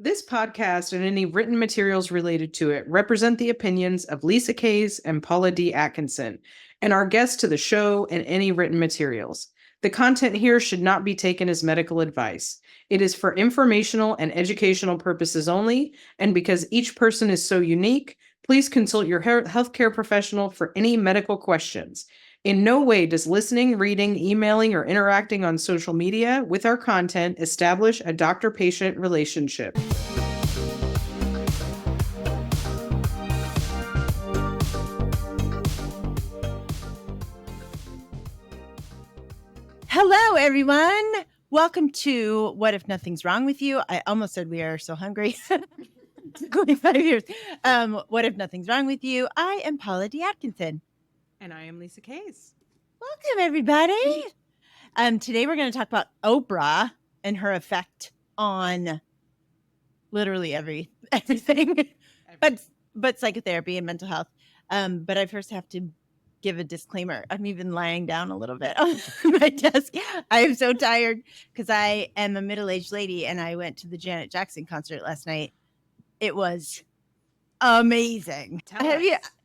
This podcast and any written materials related to it represent the opinions of Lisa Kays and Paula D. Atkinson, and our guests to the show and any written materials. The content here should not be taken as medical advice. It is for informational and educational purposes only, and because each person is so unique, please consult your healthcare professional for any medical questions. In no way does listening, reading, emailing, or interacting on social media with our content establish a doctor-patient relationship. Hello, everyone. Welcome to What If Nothing's Wrong with You? I almost said we are so hungry. It's going 5 years. What If Nothing's Wrong with You? I am Paula D. Atkinson. And I am Lisa Kays. Welcome, everybody. Today we're going to talk about Oprah and her effect on literally everything, but psychotherapy and mental health. But I first have to give a disclaimer. I'm even lying down a little bit on my desk. I am so tired because I am a middle-aged lady and I went to the Janet Jackson concert last night. It was amazing.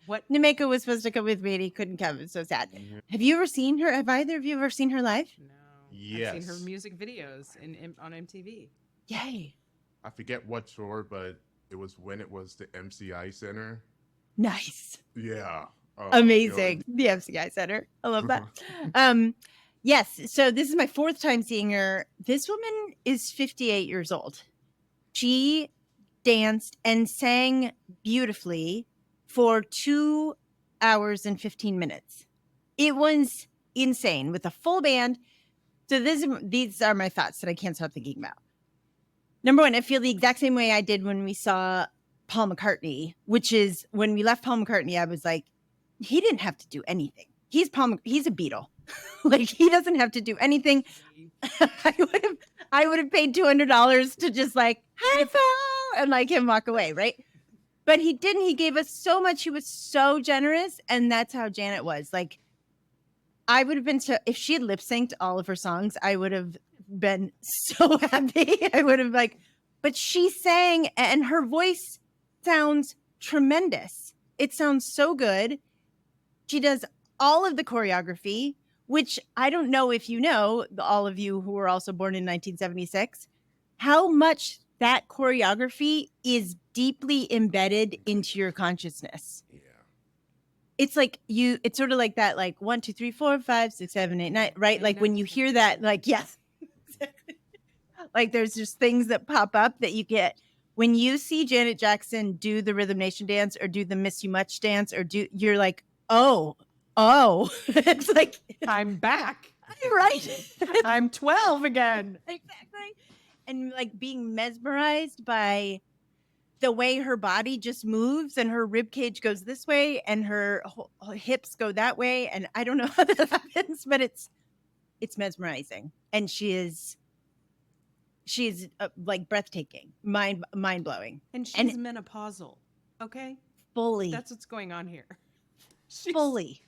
What Nemeko was supposed to come with me and he couldn't come. It's so sad. Mm-hmm. Have you ever seen her? Have either of you ever seen her live? No. Yes. I've seen her music videos on MTV. Yay. I forget what tour, but it was when it was the MCI Center. Nice. Yeah. Amazing. The MCI Center. I love that. Yes. So this is my fourth time seeing her. This woman is 58 years old. She danced and sang beautifully for 2 hours and 15 minutes. It was insane with a full band. So these are my thoughts that I can't stop thinking about. Number one, I feel the exact same way I did when we saw Paul McCartney, which is when we left Paul McCartney, I was like, he didn't have to do anything. He's a Beatle. Like, he doesn't have to do anything. I would have paid $200 to just like, high five, and like him walk away, right? But he didn't. He gave us so much. He was so generous. And that's how Janet was. Like, I would have been so, if she had lip synced all of her songs, I would have been so happy. I would have but she sang and her voice sounds tremendous. It sounds so good. She does all of the choreography, which I don't know if you know, all of you who were also born in 1976, how much that choreography is deeply embedded into your consciousness. Yeah. It's like it's sort of like that, like 1, 2, 3, 4, 5, 6, 7, 8, 9, right? Like when you hear that, like, yes, exactly. Like there's just things that pop up that you get when you see Janet Jackson do the Rhythm Nation dance or do the Miss You Much dance you're like, oh, it's like, I'm back. Right. I'm 12 again. Exactly. And like being mesmerized by the way her body just moves and her rib cage goes this way and her hips go that way. And I don't know how that happens, but it's mesmerizing. And she is like breathtaking, mind blowing. And she's menopausal. Okay. Fully. That's what's going on here. Fully.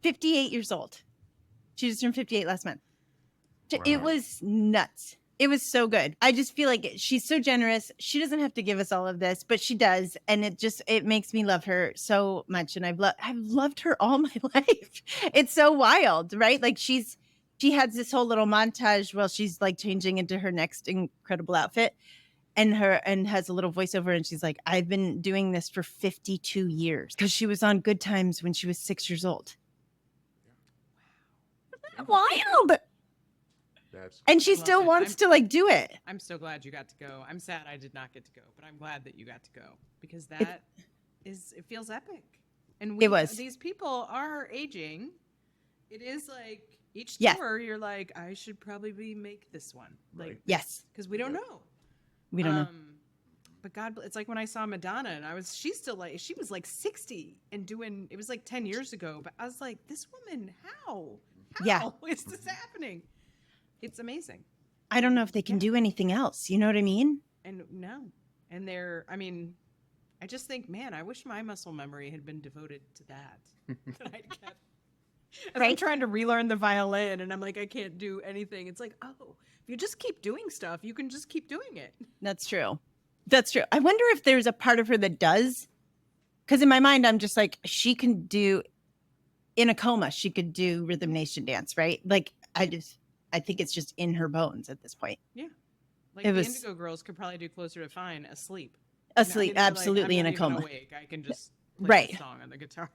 58 years old. She just turned 58 last month. Wow. It was nuts. It was so good. I just feel like she's so generous. She doesn't have to give us all of this, but she does. And it makes me love her so much. And I've loved her all my life. It's so wild, right? Like she has this whole little montage while she's like changing into her next incredible outfit and has a little voiceover. And she's like, I've been doing this for 52 years because she was on Good Times when she was 6 years old. Wow. Wild. And she still wants to like do it. I'm so glad you got to go. I'm sad I did not get to go, but I'm glad that you got to go because it feels epic. And these people are aging. It is like each tour, You're like, I should probably make this one. Like, yes, because we don't know. We don't know. But God, it's like when I saw Madonna and she was like 60 and doing, it was like 10 years ago, but I was like, this woman, how is this happening? It's amazing. I don't know if they can do anything else. You know what I mean? And no. And I just think, man, I wish my muscle memory had been devoted to that. I'm trying to relearn the violin and I'm like, I can't do anything. It's like, if you just keep doing stuff, you can just keep doing it. That's true. That's true. I wonder if there's a part of her that does. Because in my mind, I'm just like, she can do, in a coma, she could do Rhythm Nation dance, right? Like, I think it's just in her bones at this point. Yeah. Like It the was- Indigo Girls could probably do Closer to Fine asleep. Asleep, they're like, absolutely I'm in a not even coma. awake. I can just play Right. the song on the guitar.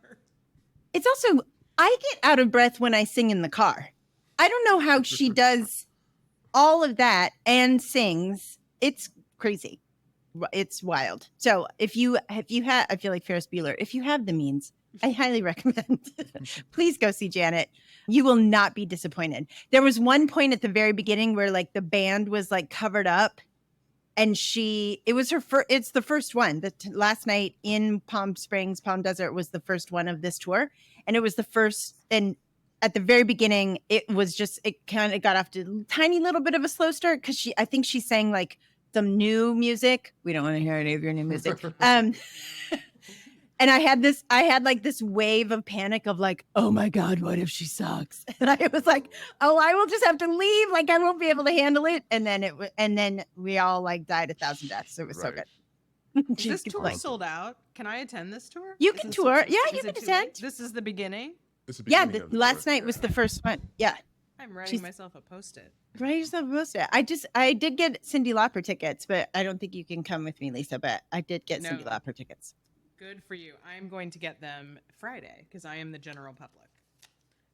It's also, I get out of breath when I sing in the car. I don't know how she does all of that and sings. It's crazy. It's wild. So if you have, I feel like Ferris Bueller, if you have the means, I highly recommend, please go see Janet. You will not be disappointed. There was one point at the very beginning where like the band was like covered up, and it was her first, it's the first one. Last night in Palm Springs, Palm Desert was the first one of this tour. And it was the first, and at the very beginning, it kind of got off to a tiny little bit of a slow start because I think she sang like some new music. We don't want to hear any of your new music. And I had like this wave of panic of like, oh my God, what if she sucks? And I was like, oh, I will just have to leave. Like I won't be able to handle it. And then we all like died 1,000 deaths. It was so good. Is this tour sold out? Can I attend this tour? You can tour. Yeah, you Is can it too attend. late? This is the beginning. It's the Yeah, beginning of the last tour. night was the first one. Yeah. I'm writing myself a post-it. Write yourself a post-it. I did get Cyndi Lauper tickets, but I don't think you can come with me, Lisa, but I did get Cyndi Lauper tickets. Good for you. I'm going to get them Friday because I am the general public.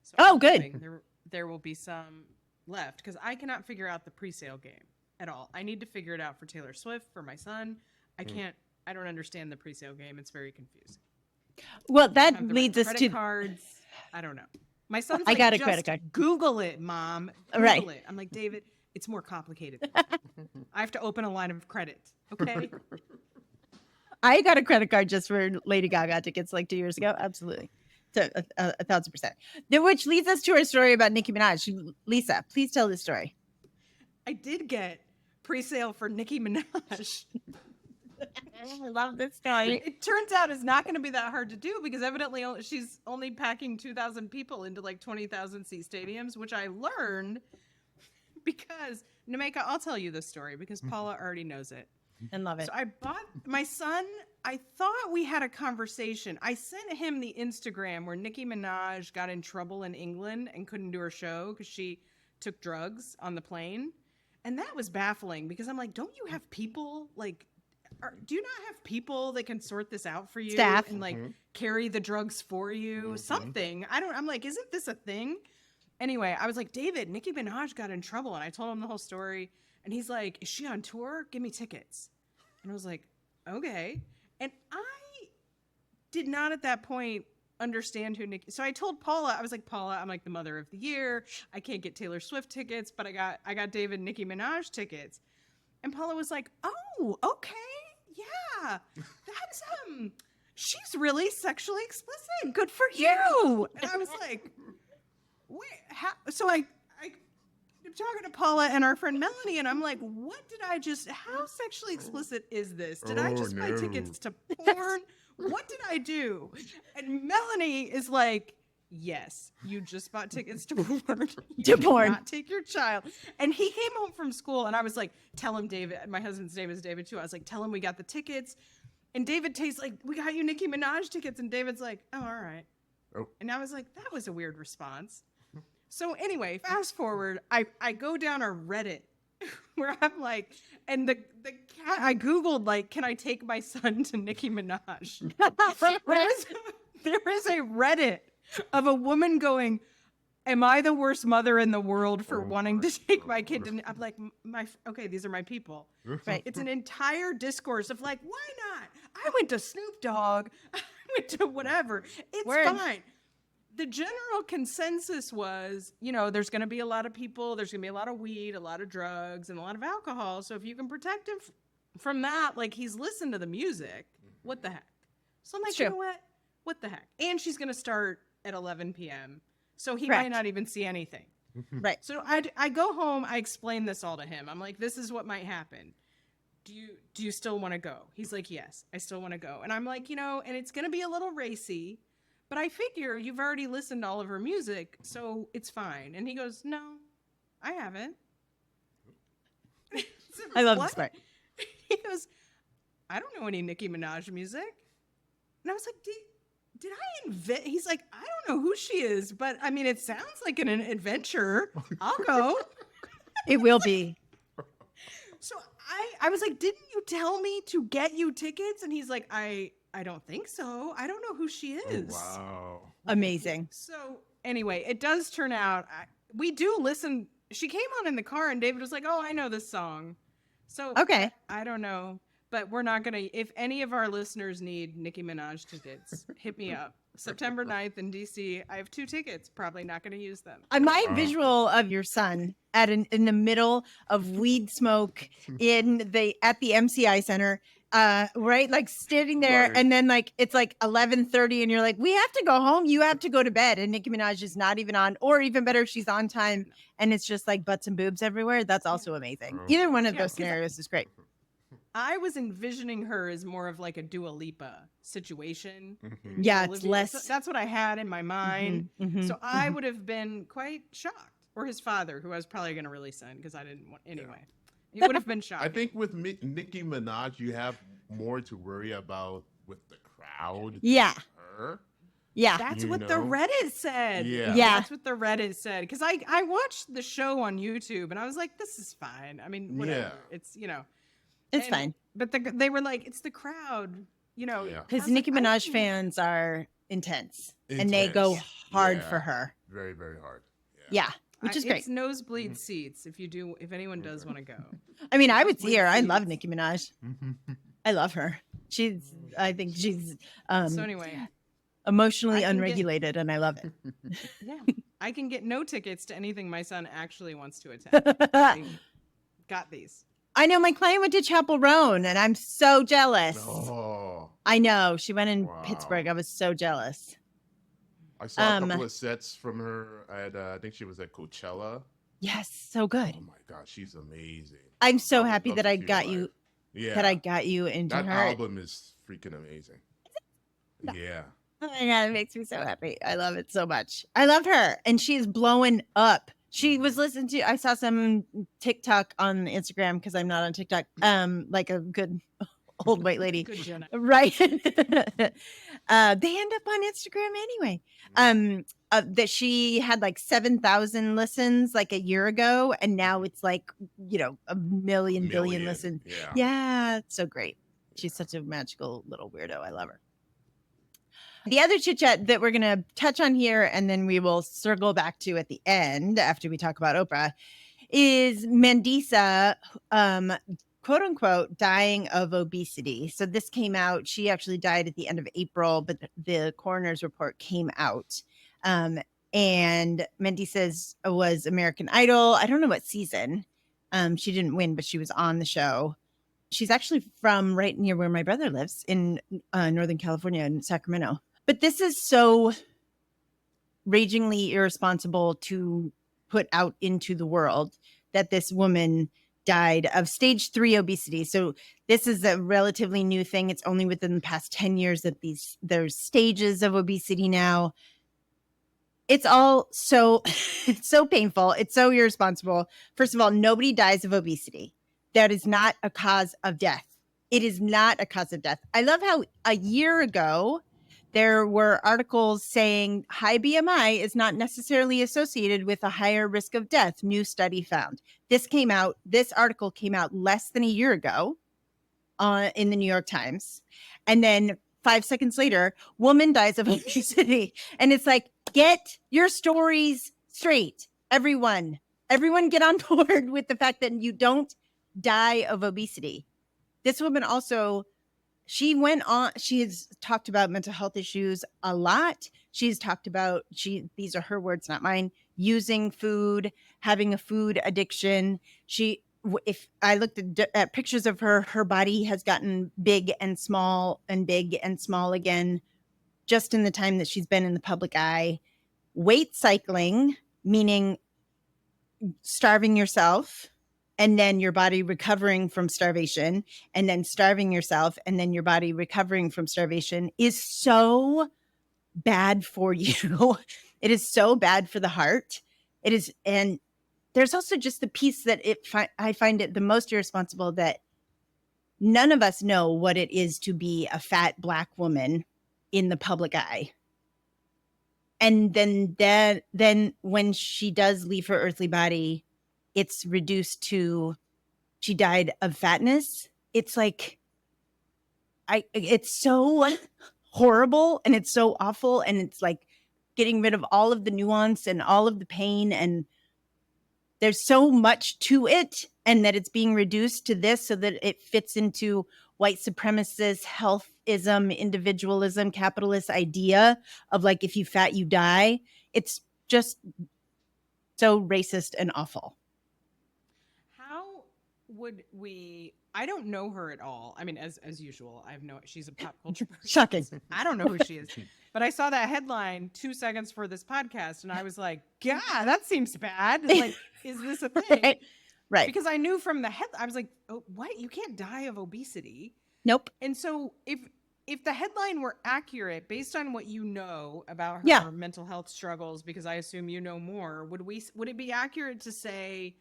So Oh, I'm good. hoping there will be some left because I cannot figure out the pre-sale game at all. I need to figure it out for Taylor Swift, for my son. I don't understand the pre-sale game. It's very confusing. Well, I that have the leads right us credit to cards. I don't know. My son's I like, got a just credit card. Google it, Mom. Google Right. it. I'm like, David, it's more complicated. than that. I have to open a line of credit. Okay. I got a credit card just for Lady Gaga tickets like 2 years ago. Absolutely. So 1,000%. Which leads us to our story about Nicki Minaj. Lisa, please tell this story. I did get pre-sale for Nicki Minaj. I love this story. It turns out it's not going to be that hard to do because evidently she's only packing 2,000 people into like 20,000 seat stadiums, which I learned because Nemeka, I'll tell you this story because Paula already knows it. And love it. So I bought my son. I thought we had a conversation. I sent him the Instagram where Nicki Minaj got in trouble in England and couldn't do her show because she took drugs on the plane. And that was baffling because I'm like, don't you have people like, do you not have people that can sort this out for you? Staff. And like carry the drugs for you? Something. I'm like, isn't this a thing? Anyway, I was like, David, Nicki Minaj got in trouble. And I told him the whole story. And he's like, is she on tour? Give me tickets. And I was like, okay. And I did not at that point understand who Nicki. So I told Paula, I was like, Paula, I'm like the mother of the year. I can't get Taylor Swift tickets, but I got David Nicki Minaj tickets. And Paula was like, oh, okay. Yeah. That's she's really sexually explicit. Good for you. And I was like, wait, how? So I'm talking to Paula and our friend Melanie, and I'm like, how sexually explicit is this? Did I just buy tickets to porn? What did I do? And Melanie is like, yes, you just bought tickets to porn. You did not take your child. And he came home from school, and I was like, tell him, David, my husband's name is David too. I was like, tell him we got the tickets. And David takes like, we got you Nicki Minaj tickets. And David's like, oh, all right. Oh. And I was like, that was a weird response. So anyway, fast forward, I go down a Reddit where I'm like, and the cat, I Googled like, can I take my son to Nicki Minaj? there is a Reddit of a woman going, am I the worst mother in the world for wanting to take my kid to, I'm like, okay, these are my people. Right. It's an entire discourse of like, why not? I went to Snoop Dogg. I went to whatever. It's fine. The general consensus was, there's going to be a lot of people, there's going to be a lot of weed, a lot of drugs, and a lot of alcohol. So if you can protect him from that, like he's listened to the music, what the heck? So I'm like, you know what? What the heck? And she's going to start at 11 p.m. So he might not even see anything. Right. So I go home, I explain this all to him. I'm like, this is what might happen. Do you still want to go? He's like, yes, I still want to go. And I'm like, and it's going to be a little racy. But I figure you've already listened to all of her music, so it's fine. And he goes, no, I haven't. I love this part. He goes, I don't know any Nicki Minaj music. And I was like, did I invent? He's like, I don't know who she is, but I mean, it sounds like an adventure. I'll go. It will be. So I was like, didn't you tell me to get you tickets? And he's like, I don't think so. I don't know who she is. Oh, wow. Amazing. So anyway, it does turn out we do listen. She came on in the car and David was like, oh, I know this song. So Okay. I don't know, but we're not going to, if any of our listeners need Nicki Minaj tickets, hit me up. September 9th in DC. I have 2 tickets, probably not going to use them. My visual of your son in the middle of weed smoke at the MCI Center, right? Like standing there, Right. and then like it's like 11:30, and you're like, we have to go home. You have to go to bed, and Nicki Minaj is not even on, or even better, she's on time, and it's just like butts and boobs everywhere. That's also amazing. Oh. Either one of Yeah, those 'cause scenarios is great. I was envisioning her as more of like a Dua Lipa situation. Mhm. Yeah, it's Olivia. less. So that's what I had in my mind. Mhm, mhm, So I mhm. would have been quite shocked. Or his father, who I was probably going to really send because I didn't want anyway. He would have been shocked. I think with Nicki Minaj, you have more to worry about with the crowd. than Yeah. Her. Yeah. That's You what the know? Reddit said. Yeah. Yeah. That's what the Reddit said. Because I watched the show on YouTube and I was like, this is fine. I mean, whatever. Yeah. It's, you know. It's And- fine. But they were like, it's the crowd, you know. Yeah. I Because was like, Nicki I Minaj can- fans are intense. And they go Intense. hard Yeah. for her. Very, very hard. Yeah. Which is great. It's nosebleed seats if anyone does want to go. I mean, I would see Nosebleed her. I love seats. Nicki Minaj. Mhm. I love her. I think she's So anyway, emotionally I can get- unregulated, and I love it. yeah, I can get no tickets to anything my son actually wants to attend. I got these. I know my client went to Chapel Roan, and I'm so jealous. Oh, I know she went in Wow. Pittsburgh. I was so jealous. I saw a Um, couple of sets from her at, I think she was at Coachella. Yes, so good. Oh my God, she's amazing. I'm so I would happy love that to I see her got live. you. Yeah. That I got you into That her. album is freaking amazing. No. Yeah. Oh my god, it makes me so happy. I love it so much. I love her, and she's blowing up. She was listening to. I saw some TikTok on Instagram because I'm not on TikTok. Like a good old white lady. Good Jenna. Right. They end up on Instagram anyway. That she had like 7,000 listens like a year ago, and now it's like, a million billion listens. Yeah. Yeah, it's so great. She's such a magical little weirdo. I love her. The other chit chat that we're going to touch on here, and then we will circle back to at the end after we talk about Oprah, is Mandisa, quote unquote, dying of obesity. So this came out. She actually died at the end of April, but the coroner's report came out. And Mandisa was American Idol. I don't know what season. She didn't win, but she was on the show. She's actually from right near where my brother lives in Northern California in Sacramento. But this is so ragingly irresponsible to put out into the world that this woman died of stage 3 obesity. So this is a relatively new thing. It's only within the past 10 years that there's stages of obesity now. It's all it's so painful. It's so irresponsible. First of all, nobody dies of obesity. That is not a cause of death. It is not a cause of death. I love how a year ago, there were articles saying high BMI is not necessarily associated with a higher risk of death. New study found. This article came out less than a year ago in the New York Times. And then 5 seconds later, woman dies of obesity. And it's like, get your stories straight. Everyone get on board with the fact that you don't die of obesity. This woman also, she has talked about mental health issues a lot. She's talked about, these are her words, not mine, using food, having a food addiction. If I looked at pictures of her body has gotten big and small and big and small again, just in the time that she's been in the public eye. Weight cycling, meaning starving yourself, and then your body recovering from starvation, and then starving yourself, and then your body recovering from starvation, is so bad for you. It is so bad for the heart. It is. And there's also just the piece that I find it the most irresponsible, that none of us know what it is to be a fat Black woman in the public eye. And then when she does leave her earthly body, it's reduced to she died of fatness. It's like, it's so horrible and it's so awful. And it's like getting rid of all of the nuance and all of the pain. And there's so much to it, and that it's being reduced to this so that it fits into white supremacist, healthism, individualism, capitalist idea of like, if you fat, you die. It's just so racist and awful. How would we? I don't know her at all. I mean, as usual, I have no. She's a pop culture person. Shocking. I don't know who she is, but I saw that headline 2 seconds for this podcast, and I was like, "God, that seems bad." Like, is this a thing? Right. Because I knew from the head, I was like, "Oh, what? You can't die of obesity." Nope. And so, if the headline were accurate based on what you know about her mental health struggles, because I assume you know more, would it be accurate to say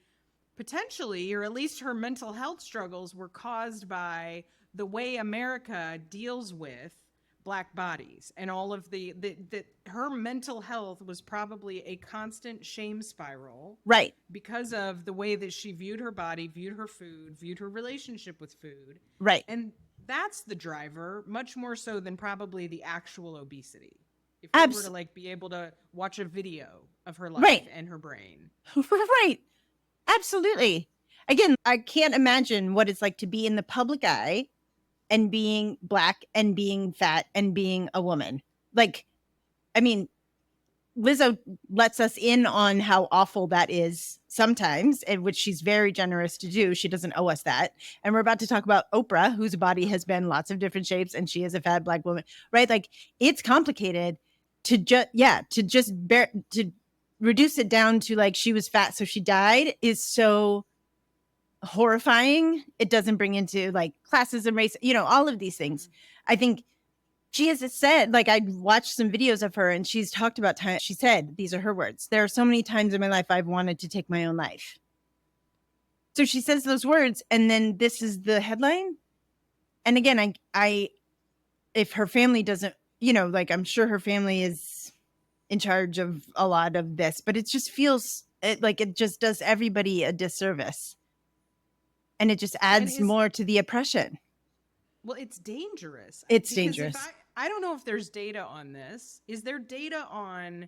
potentially, or at least her mental health struggles were caused by the way America deals with Black bodies, and all of that her mental health was probably a constant shame spiral, right, because of the way that she viewed her body, viewed her food, viewed her relationship with food, right, and that's the driver, much more so than probably the actual obesity. If you were to like be able to watch a video of her life and her brain. Right. Absolutely. Again, I can't imagine what it's like to be in the public eye and being Black and being fat and being a woman. Like, I mean, Lizzo lets us in on how awful that is sometimes, and which she's very generous to do. She doesn't owe us that. And we're about to talk about Oprah, whose body has been lots of different shapes, and she is a fat Black woman, right? Like, it's complicated to to reduce it down to like she was fat, so she died is so horrifying. It doesn't bring into like classism, race, all of these things. I think she has said, like, I watched some videos of her and she's talked about time. She said, these are her words, "There are so many times in my life I've wanted to take my own life." So she says those words, and then this is the headline. And again, I if her family doesn't, like, I'm sure her family is in charge of a lot of this, but it just feels like it just does everybody a disservice. And it just adds more to the oppression. Well, it's dangerous. It's dangerous. I don't know if there's data on this. Is there data on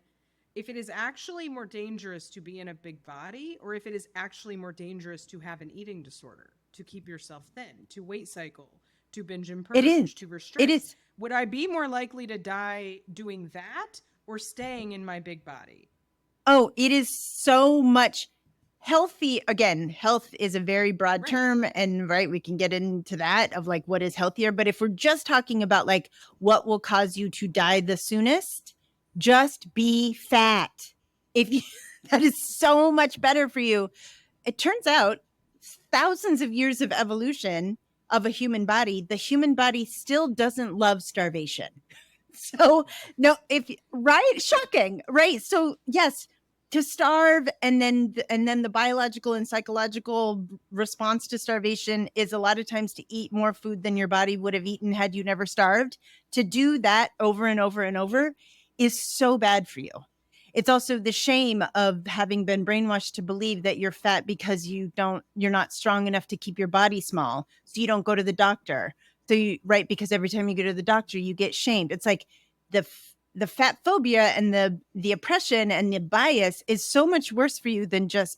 if it is actually more dangerous to be in a big body, or if it is actually more dangerous to have an eating disorder, to keep yourself thin, to weight cycle, to binge and purge, it is. to restrict? It is. Would I be more likely to die doing that or staying in my big body? Oh, it is so much healthy. Again, health is a very broad term, and we can get into that of like what is healthier. But if we're just talking about like what will cause you to die the soonest, just be fat. That is so much better for you. It turns out thousands of years of evolution of a human body, the human body still doesn't love starvation. So no, shocking, right? So yes, to starve, and then the biological and psychological response to starvation is a lot of times to eat more food than your body would have eaten had you never starved. To do that over and over and over is so bad for you. It's also the shame of having been brainwashed to believe that you're fat because you're not strong enough to keep your body small, so you don't go to the doctor. So because every time you go to the doctor, you get shamed. It's like the fat phobia and the oppression and the bias is so much worse for you than just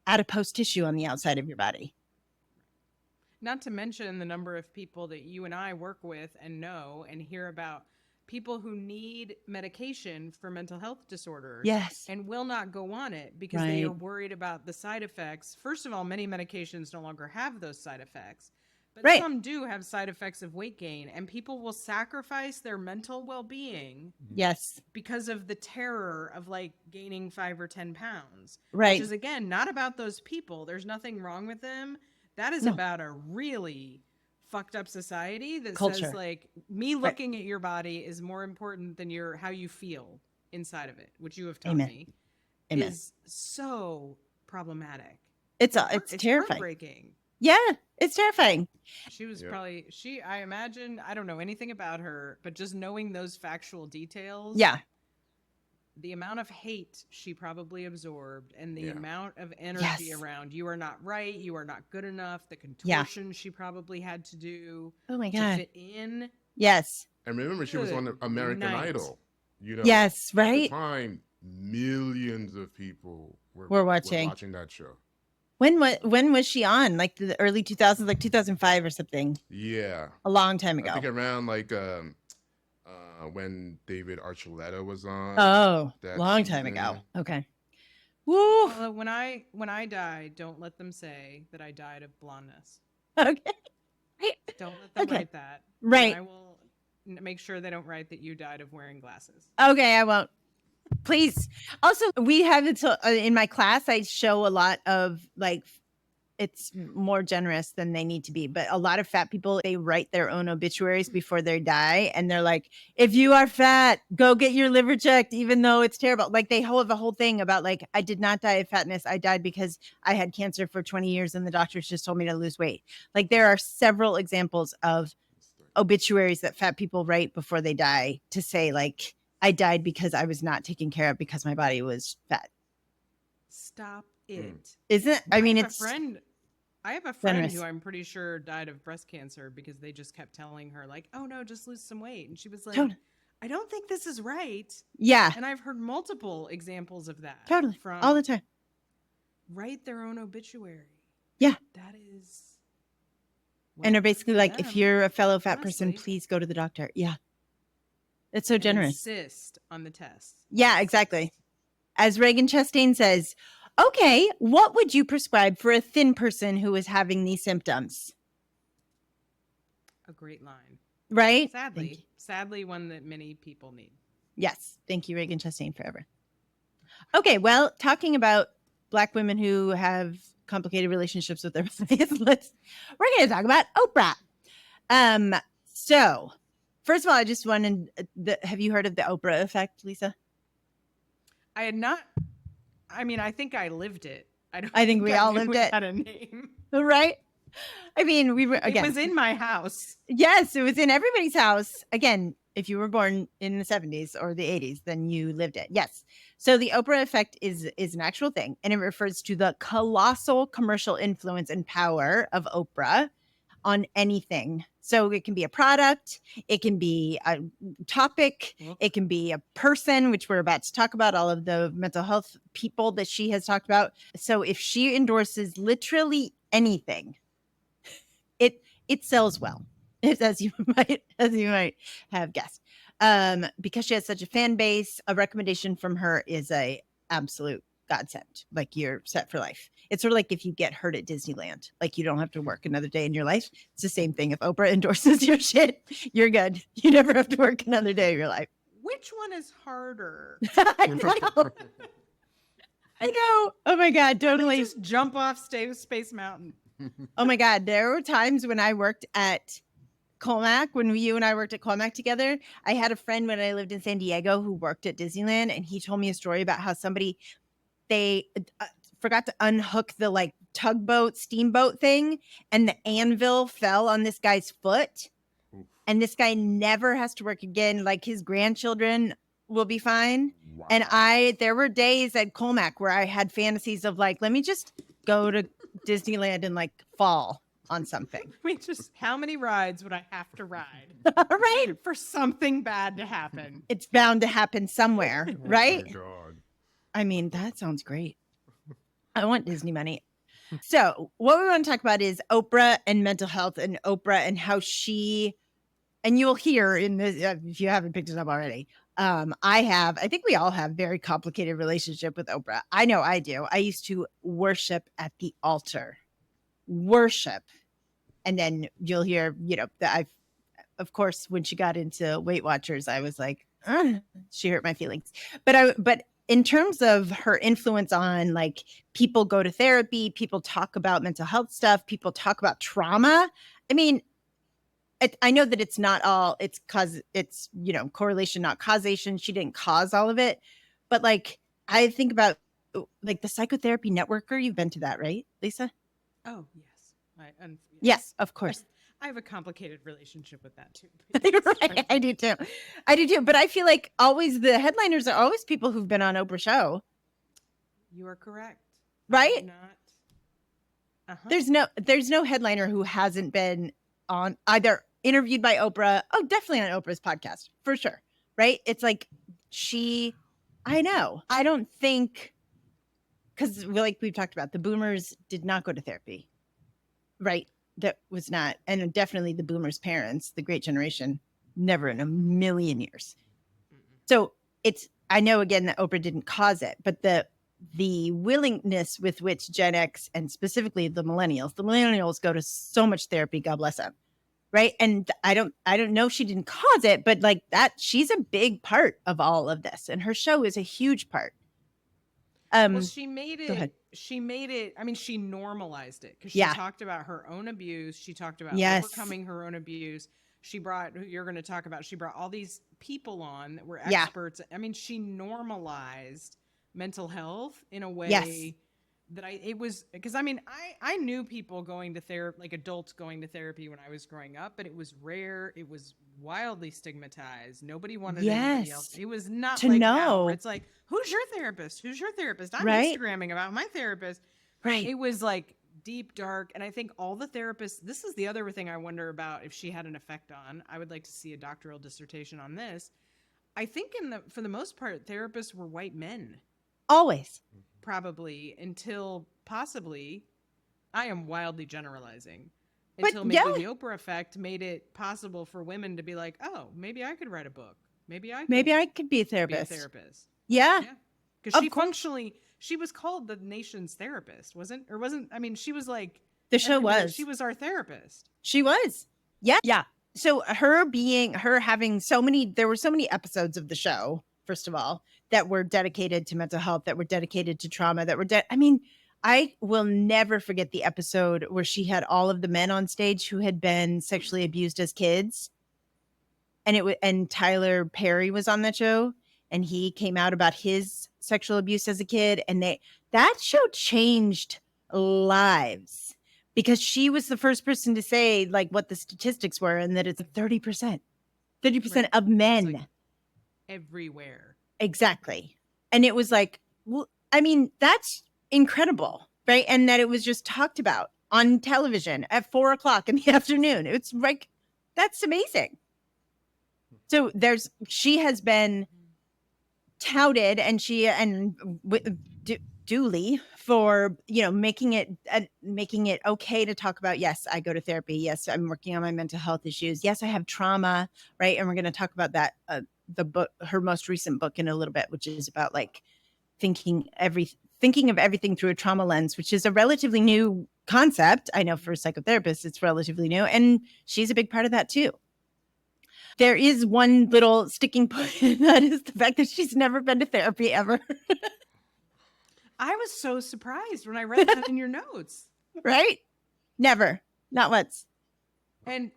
adipose tissue on the outside of your body. Not to mention the number of people that you and I work with and know and hear about, people who need medication for mental health disorders, yes, and will not go on it because they are worried about the side effects. First of all, many medications no longer have those side effects. But some do have side effects of weight gain, and people will sacrifice their mental well-being, yes, because of the terror of like gaining 5 or 10 pounds, right? Which is again not about those people. There's nothing wrong with them. That is about a really fucked up society that says like me looking at your body is more important than how you feel inside of it, which you have taught me is so problematic. It's terrifying. Heartbreaking. Yeah, it's terrifying. She was Yeah. probably I imagine, I don't know anything about her, but just knowing those factual details. Yeah. The amount of hate she probably absorbed and the Yeah. amount of energy Yes. around you are not right, you are not good enough, the Yeah. contortion she probably had to do Oh my to God. fit in. Yes. And remember, she was on Good American night. Idol. You know, Yes, at the right? time, millions of people We're were watching. watching that show. When was she on? Like the early 2000s, like 2005 or something? Yeah, A long time I ago. think around like when David Archuleta was on. Oh, that long time ago. season. Okay. Woo. Paula, when I die, don't let them say that I died of blondness. Okay. Don't let them Okay. write that. Right. And I will make sure they don't write that you died of wearing glasses. Okay, I won't. Please. Also, we have it in my class. I show a lot of like, it's more generous than they need to be, but a lot of fat people, they write their own obituaries before they die, and they're like, if you are fat, go get your liver checked, even though it's terrible. Like they have a whole thing about like, I did not die of fatness, I died because I had cancer for 20 years and the doctors just told me to lose weight. Like there are several examples of obituaries that fat people write before they die to say like, I died because I was not taken care of because my body was fat. Stop it. Isn't I mean have it's I have a friend generous. who I'm pretty sure died of breast cancer because they just kept telling her like, "Oh no, just lose some weight." And she was like, Totally. "I don't think this is right." Yeah, And I've heard multiple examples of that. totally. From All the time. write their own obituary. Yeah. That is And they're basically like, if them, you're a fellow fat person, honestly. please go to the doctor. Yeah. It's so and generous. insist on the test. Yeah, exactly. As Reagan Chastain says, okay, what would you prescribe for a thin person who is having these symptoms? A great line. Right? Thank you. Sadly, one that many people need. Yes. Thank you, Reagan Chastain, forever. Okay, well, talking about Black women who have complicated relationships with their bodies, we're going to talk about Oprah. So, first of all, I just wanted, have you heard of the Oprah effect, Lisa? I had not. I mean, I think I lived it. I think we all lived it. Had a name, right? I mean, we were again. It was in my house. Yes, it was in everybody's house. Again, if you were born in the 70s or the 80s, then you lived it. Yes. So the Oprah effect is an actual thing, and it refers to the colossal commercial influence and power of Oprah on anything. So it can be a product, it can be a topic, it can be a person, which we're about to talk about, all of the mental health people that she has talked about. So if she endorses literally anything, it sells well, as you might have guessed. Because she has such a fan base, a recommendation from her is a absolute godsend. Like you're set for life. It's sort of like if you get hurt at Disneyland, like you don't have to work another day in your life. It's the same thing. If Oprah endorses your shit, you're good. You never have to work another day of your life. Which one is harder? I know. I know. Oh my God, totally. Just jump off Space Mountain. Oh my God. There were times when I worked at Colmac, when you and I worked at Colmac together. I had a friend when I lived in San Diego who worked at Disneyland, and he told me a story about how they forgot to unhook the like tugboat, steamboat thing, and the anvil fell on this guy's foot. Oof. And this guy never has to work again. Like his grandchildren will be fine. Wow. And there were days at Colmac where I had fantasies of like, let me just go to Disneyland and like fall on something. How many rides would I have to ride? Right. For something bad to happen? It's bound to happen somewhere, right? Oh my God. I mean, that sounds great. I want Disney money. So what we want to talk about is Oprah and mental health, and Oprah and how she, and you'll hear in this, if you haven't picked it up already, I think we all have very complicated relationship with Oprah. I know I do. I used to worship at the altar. Worship. And then you'll hear, that of course, when she got into Weight Watchers, I was like, she hurt my feelings. But in terms of her influence on like people go to therapy, people talk about mental health stuff, people talk about trauma. I mean, I know that it's not all, it's correlation, not causation. She didn't cause all of it. But like, I think about like the psychotherapy networker. You've been to that, right, Lisa? Oh, yes. Yes, of course. I have a complicated relationship with that too. Right, I do too. But I feel like always the headliners are always people who've been on Oprah's show. You are correct. Right? Not. There's no headliner who hasn't been on either interviewed by Oprah. Oh, definitely on Oprah's podcast for sure. Right? It's like I know. I don't think, because like we've talked about, the boomers did not go to therapy. Right? That was not, and definitely the boomers' parents, the great generation, never in a million years. So I know again that Oprah didn't cause it, but the willingness with which Gen X and specifically the millennials go to so much therapy, God bless them. Right. And I don't know if she didn't cause it, but like that, she's a big part of all of this. And her show is a huge part. Well, she made it. Go ahead. She made it. I mean, she normalized it because she Yeah. talked about her own abuse. She talked about Yes. overcoming her own abuse. She brought, who you're going to talk about, she brought all these people on that were Yeah. experts. I mean, she normalized mental health in a way Yes. that it was, because I mean, I knew people going to therapy, like adults going to therapy when I was growing up, but it was rare. It was wildly stigmatized. Nobody wanted anybody else. Yes. It was not To like now know. where it's like, who's your therapist? Who's your therapist? I'm Right. Instagramming about my therapist. Right. It was like deep, dark. And I think all the therapists, this is the other thing I wonder about if she had an effect on. I would like to see a doctoral dissertation on this. I think for the most part, therapists were white men. Always. Probably until possibly, I am wildly generalizing, But until maybe yeah. the Oprah effect made it possible for women to be like, oh, maybe I could write a book. Maybe I could Could be a be a therapist. therapist. Yeah. Yeah. Because Of she course. functionally, she was called the nation's therapist, wasn't, I mean, she was like, The show everybody- was. she was our therapist. She was. Yeah. Yeah. So her having there were so many episodes of the show, first of all, that were dedicated to mental health, that were dedicated to trauma, I mean, I will never forget the episode where she had all of the men on stage who had been sexually abused as kids. And Tyler Perry was on that show, and he came out about his sexual abuse as a kid. And that show changed lives because she was the first person to say like what the statistics were, and that it's 30% Right. of men. It's like everywhere. Exactly. And it was like, well, I mean, that's incredible, right? And that it was just talked about on television at 4:00 in the afternoon. It's like, that's amazing. So she has been touted, and duly for, making it okay to talk about, yes, I go to therapy. Yes, I'm working on my mental health issues. Yes, I have trauma. Right. And we're going to talk about that, the book, her most recent book, in a little bit, which is about like thinking of everything through a trauma lens, which is a relatively new concept. I know for psychotherapists, it's relatively new. And she's a big part of that too. There is one little sticking point, and that is the fact that she's never been to therapy ever. I was so surprised when I read that in your notes. Right? Never. Not once. And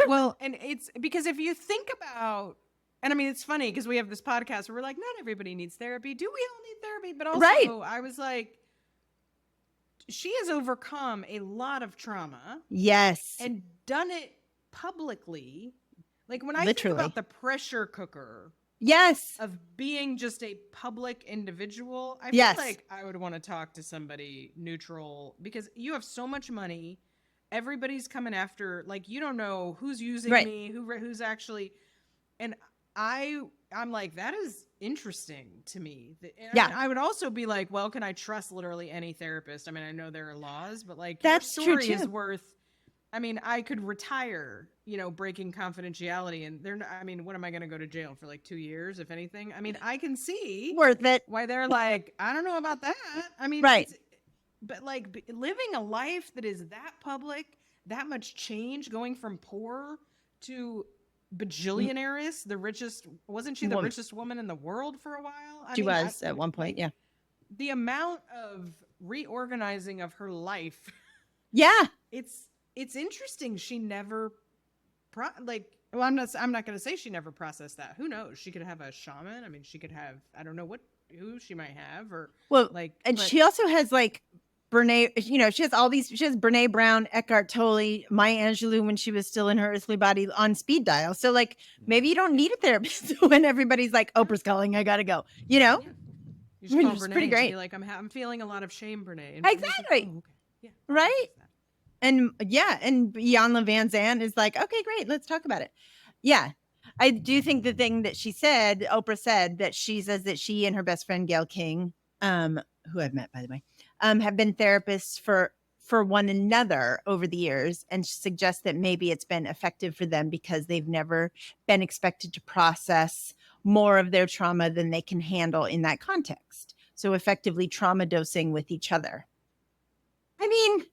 well, and it's because if you think about, and I mean, it's funny because we have this podcast where we're like, not everybody needs therapy. Do we all need therapy? But also, Right. I was like, she has overcome a lot of trauma Yes. and done it publicly. Like when I Literally. think about the pressure cooker Yes. of being just a public individual, I Yes. feel like I would want to talk to somebody neutral because you have so much money. Everybody's coming after, like, you don't know who's using Right. me, who's actually, and I'm like, that is interesting to me. And Yeah. I would also be like, well, can I trust literally any therapist? I mean, I know there are laws, but like, That's your true, story is too. worth, I mean, I could retire, breaking confidentiality, and I mean, what am I going to go to jail for, like 2 years, if anything? I mean, I can see Worth it. why they're like, I don't know about that. I mean, Right. but like living a life that is that public, that much change, going from poor to bajillionaires, the richest, wasn't she the Woman. richest woman in the world for a while? She was at one point. Yeah. The amount of reorganizing of her life, Yeah. it's interesting. She never well, I'm not going to say she never processed that. Who knows? She could have a shaman. I mean, she could have, I don't know who she might have, or Well, like, and but- she also has like Brene, she has Brene Brown, Eckhart Tolle, Maya Angelou when she was still in her earthly body on speed dial. So like maybe you don't need a therapist when everybody's like, Oprah's calling, I gotta go. Yeah. You just call It's Brene pretty and great. be like, I'm feeling a lot of shame, Brene. And Brene's like, Exactly. "Oh, okay. Yeah, I'll Right? process that." And Iyanla Van Zandt is like, okay, great, let's talk about it. Yeah. I do think the thing that Oprah said, that she says that she and her best friend Gail King, who I've met by the way, have been therapists for one another over the years, and suggests that maybe it's been effective for them because they've never been expected to process more of their trauma than they can handle in that context. So effectively trauma dosing with each other. I mean,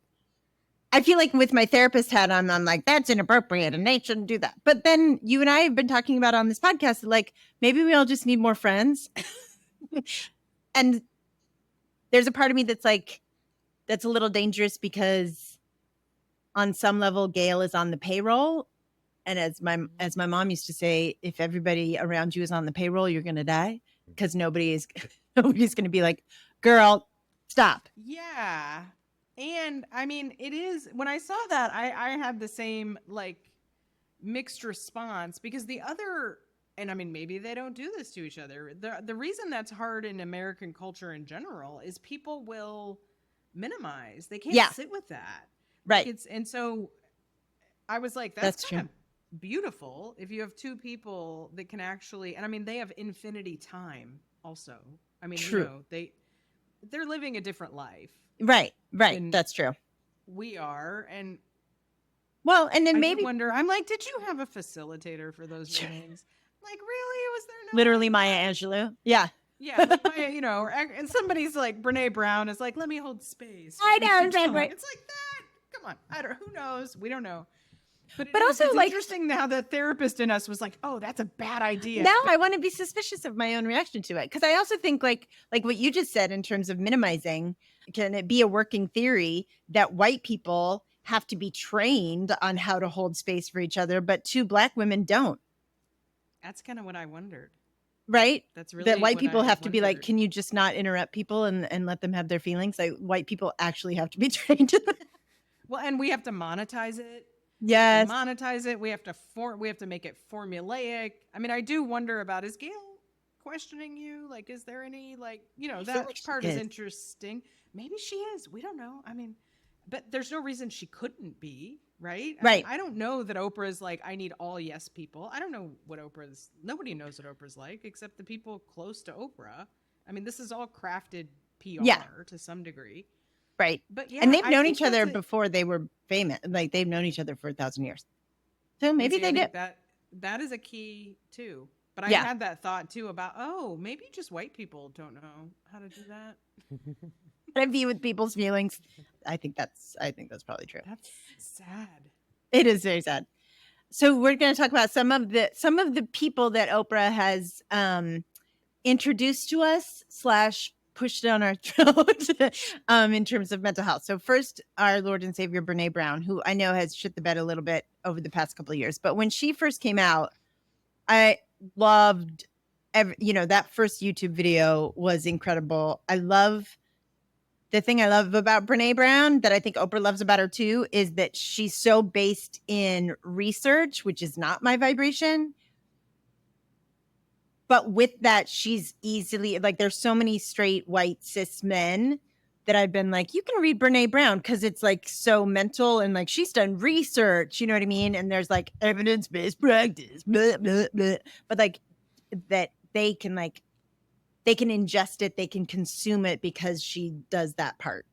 I feel like with my therapist hat on, I'm like, that's inappropriate and they shouldn't do that. But then you and I have been talking about on this podcast, like maybe we all just need more friends. And there's a part of me that's like, that's a little dangerous because on some level, Gail is on the payroll. And as my mom used to say, if everybody around you is on the payroll, you're going to die, because nobody's going to be like, girl, stop. Yeah. And I mean, it is, when I saw that, I had the same like mixed response, because the other, and I mean, maybe they don't do this to each other. The reason that's hard in American culture in general is people will minimize. They can't sit with that. Right. Like and so I was like, that's kind of beautiful if you have two people that can actually, and I mean, they have infinity time also. I mean, True. they're living a different life. Right. That's true. We are. And well, and then I maybe wonder, I'm like, did you have a facilitator for those meetings? Like, really? Was there no? Literally Maya Angelou. Yeah. Yeah, like Maya, and somebody's like, Brene Brown is like, let me hold space. I know, exactly. It's like that. Come on. Who knows? We don't know. But also, it's like, interesting now the therapist in us was like, oh, that's a bad idea. Now I want to be suspicious of my own reaction to it, because I also think like what you just said in terms of minimizing, can it be a working theory that white people have to be trained on how to hold space for each other, but two Black women don't? That's kind of what I wondered. Right? That's really that white what people I have to be like, wondered. can you just not interrupt people and let them have their feelings? Like white people actually have to be trained. Well, and we have to monetize it. Yes. Monetize it. We have to make it formulaic. I mean, I do wonder about, is Gail questioning you? Like, is there any, like, that like part is interesting. Maybe she is. We don't know. I mean, but there's no reason she couldn't be, right? Right. I don't know that Oprah is like, I need all yes people. I don't know what nobody knows what Oprah's like except the people close to Oprah. I mean, this is all crafted PR to some degree. Right. But yeah, and they've known each other before they were famous. Like they've known each other for 1,000 years. So maybe they did. That is a key too. But I had that thought too about, maybe just white people don't know how to do that. I view with people's feelings. I think that's probably true. That's sad. It is very sad. So we're going to talk about some of the people that Oprah has introduced to us / pushed down our throat in terms of mental health. So first, our Lord and Savior Brene Brown, who I know has shit the bed a little bit over the past couple of years, but when she first came out, I loved that first YouTube video was incredible. The thing I love about Brene Brown that I think Oprah loves about her too is that she's so based in research, which is not my vibration. But with that, she's easily like, there's so many straight white cis men that I've been like, you can read Brene Brown because it's like so mental and like she's done research, you know what I mean? And there's like evidence-based practice, blah, blah, blah. But like that they can ingest it, they can consume it because she does that part.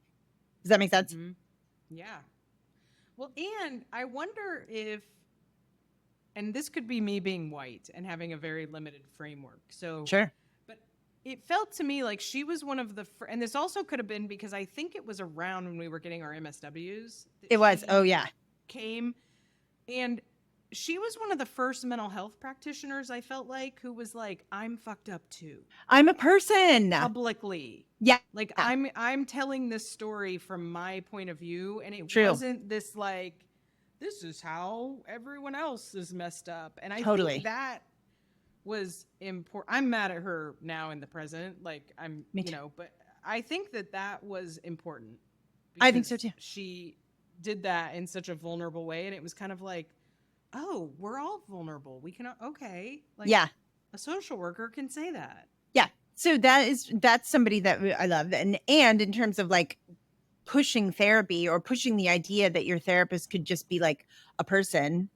Does that make sense? Mm-hmm. Yeah. Well, and I wonder if, and this could be me being white and having a very limited framework. So sure. But it felt to me like she was one of the, and this also could have been because I think it was around when we were getting our MSWs. It was. Oh yeah. Came, and she was one of the first mental health practitioners I felt like who was like, I'm fucked up too. I'm a person. Publicly. Yeah. Like I'm telling this story from my point of view, and it wasn't this like, this is how everyone else is messed up. And I think that was important. I'm mad at her now in the present. Like but I think that was important. I think so because too. she did that in such a vulnerable way, and it was kind of like, oh, we're all vulnerable. We can okay, like Yeah. a social worker can say that. Yeah. So that's somebody that I love. And in terms of like pushing therapy or pushing the idea that your therapist could just be like a person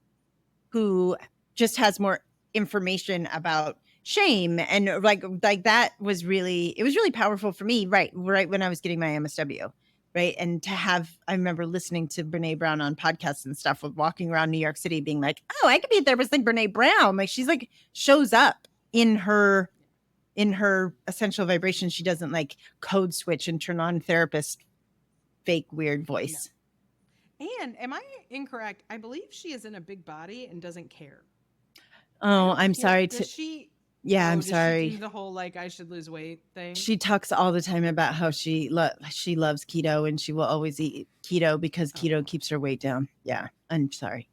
who just has more information about shame, and like that was really, it was really powerful for me right when I was getting my MSW, right? And to have, I remember listening to Brene Brown on podcasts and stuff, walking around New York City being like, oh, I could be a therapist like Brene Brown. Like she's like shows up in her essential vibration. She doesn't like code switch and turn on therapist fake weird voice. And am I incorrect? I believe she is in a big body and doesn't care. Oh, I'm Does sorry to she? yeah, I'm does sorry. She do the whole like I should lose weight thing. She talks all the time about how she loves keto and she will always eat keto because keto keeps her weight down. Yeah, I'm sorry.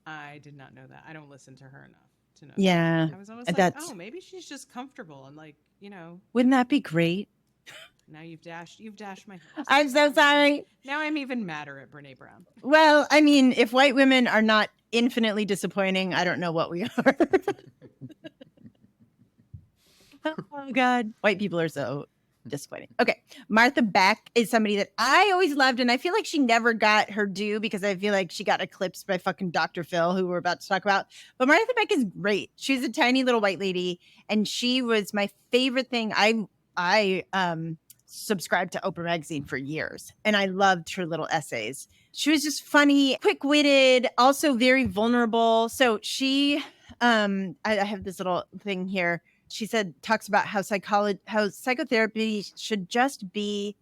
I did not know that. I don't listen to her enough to know. Yeah, that. I was always like, that's oh, maybe she's just comfortable and like, you know. Wouldn't that be great? Now you've dashed my hopes. I'm so sorry. Now I'm even madder at Brene Brown. Well, I mean, if white women are not infinitely disappointing, I don't know what we are. Oh God, white people are so disappointing. Okay, Martha Beck is somebody that I always loved, and I feel like she never got her due because I feel like she got eclipsed by fucking Dr. Phil, who we're about to talk about. But Martha Beck is great. She's a tiny little white lady, and she was my favorite thing. I subscribed to Oprah magazine for years, and I loved her little essays. She was just funny, quick-witted, also very vulnerable. So she, I have this little thing here. She talks about how psychotherapy should just be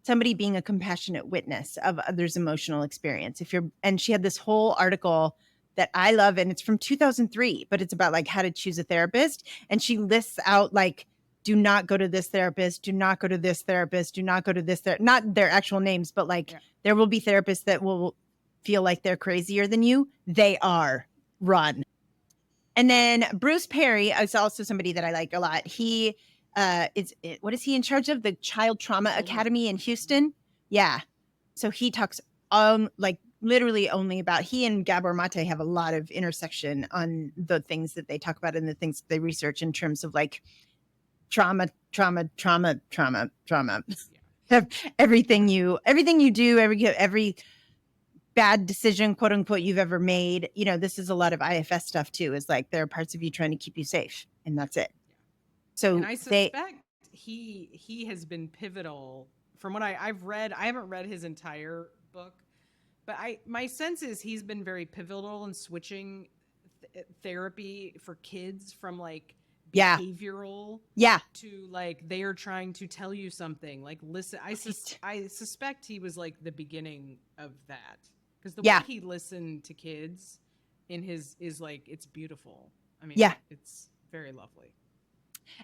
somebody being a compassionate witness of others' emotional experience. And she had this whole article that I love, and it's from 2003, but it's about like how to choose a therapist. And she lists out like, do not go to this therapist, do not go to this therapist, do not go to this therapist, not their actual names, but like there will be therapists that will feel like they're crazier than you. They are. Run. And then Bruce Perry is also somebody that I like a lot. He what is he in charge of? The Child Trauma Academy in Houston. Yeah. So he talks like literally only about, he and Gabor Mate have a lot of intersection on the things that they talk about and the things that they research in terms of like trauma. Everything you do, every bad decision, quote unquote, you've ever made. You know, this is a lot of IFS stuff too, is like there are parts of you trying to keep you safe, and that's it. So and I suspect he has been pivotal from what I've read. I haven't read his entire book, but my sense is he's been very pivotal in switching therapy for kids from like behavioral to like they are trying to tell you something, like listen. I suspect he was like the beginning of that. Because the way he listened to kids in his is like, it's beautiful. I mean, it's very lovely.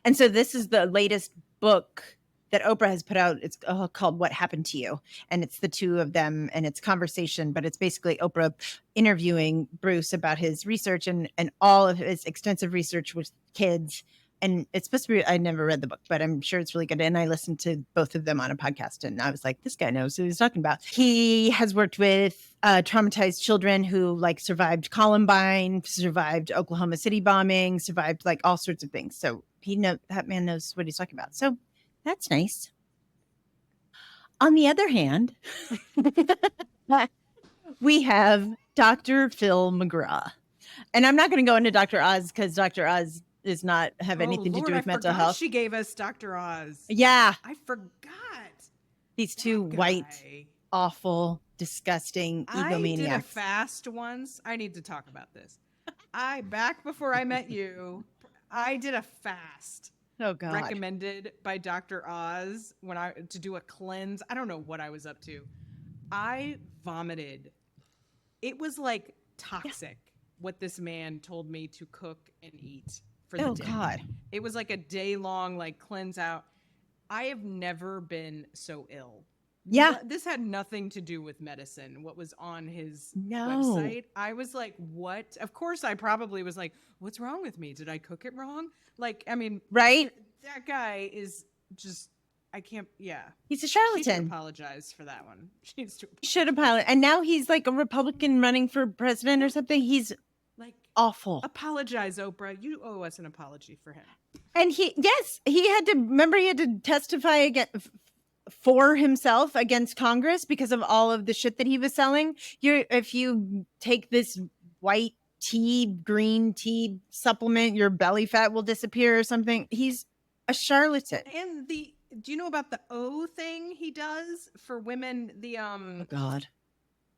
And so this is the latest book that Oprah has put out. It's called What Happened to You? And it's the two of them and it's conversation, but it's basically Oprah interviewing Bruce about his research and all of his extensive research with kids. And it's supposed to be, I never read the book, but I'm sure it's really good. And I listened to both of them on a podcast and I was like, this guy knows what he's talking about. He has worked with traumatized children who like survived Columbine, survived Oklahoma City bombing, survived like all sorts of things. So that man knows what he's talking about. So that's nice. On the other hand, we have Dr. Phil McGraw. And I'm not going to go into Dr. Oz because Dr. Oz does not have anything to do with mental health. She gave us Dr. Oz. Yeah. I forgot. These two white, awful, disgusting egomaniacs. I did a fast once. I need to talk about this. Back before I met you, I did a fast. Oh God. Recommended by Dr. Oz to do a cleanse. I don't know what I was up to. I vomited. It was like toxic what this man told me to cook and eat for the day. Oh God. It was like a day-long like cleanse out. I have never been so ill. Yeah. This had nothing to do with medicine. What was on his website. I was like, what? Of course I probably was like, what's wrong with me? Did I cook it wrong? Like, I mean, right? That guy is just I can't. Yeah, He's a she should charlatan. apologize for that one. She needs to He should apologize. And now he's like a Republican running for president or something. He's like awful. apologize, Oprah. You owe us an apology for him. And he had to testify for himself against Congress because of all of the shit that he was selling. If you take this white tea, green tea supplement, your belly fat will disappear or something. He's a charlatan. And do you know about the O thing he does for women? The Oh God.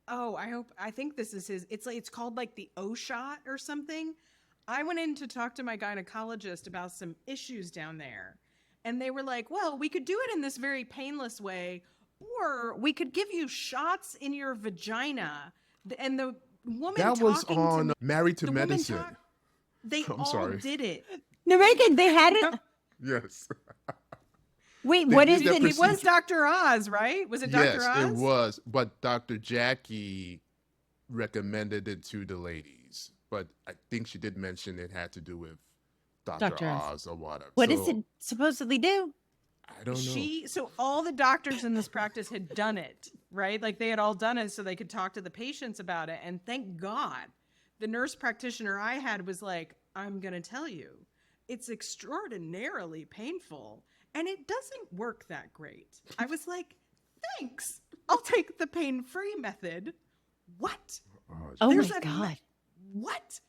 Oh, I think this is his. It's called like the O shot or something. I went in to talk to my gynecologist about some issues down there. And they were like, well, we could do it in this very painless way, or we could give you shots in your vagina. And the woman That was talking on to me, Married to the woman Medicine. they I'm all sorry. did it. No, Megan, they had it. Yes. Wait, They what did is that it? It was Dr. Oz, right? Was it Dr. Yes, Oz? it was. But Dr. Jackie recommended it to the ladies. But I think she did mention it had to do with Dr. Oz or whatever. What does it supposedly do? I don't know. So all the doctors in this practice had done it, right? Like they had all done it so they could talk to the patients about it. And thank God the nurse practitioner I had was like, I'm going to tell you, it's extraordinarily painful and it doesn't work that great. I was like, thanks. I'll take the pain-free method. What? Oh There's my a- God. What?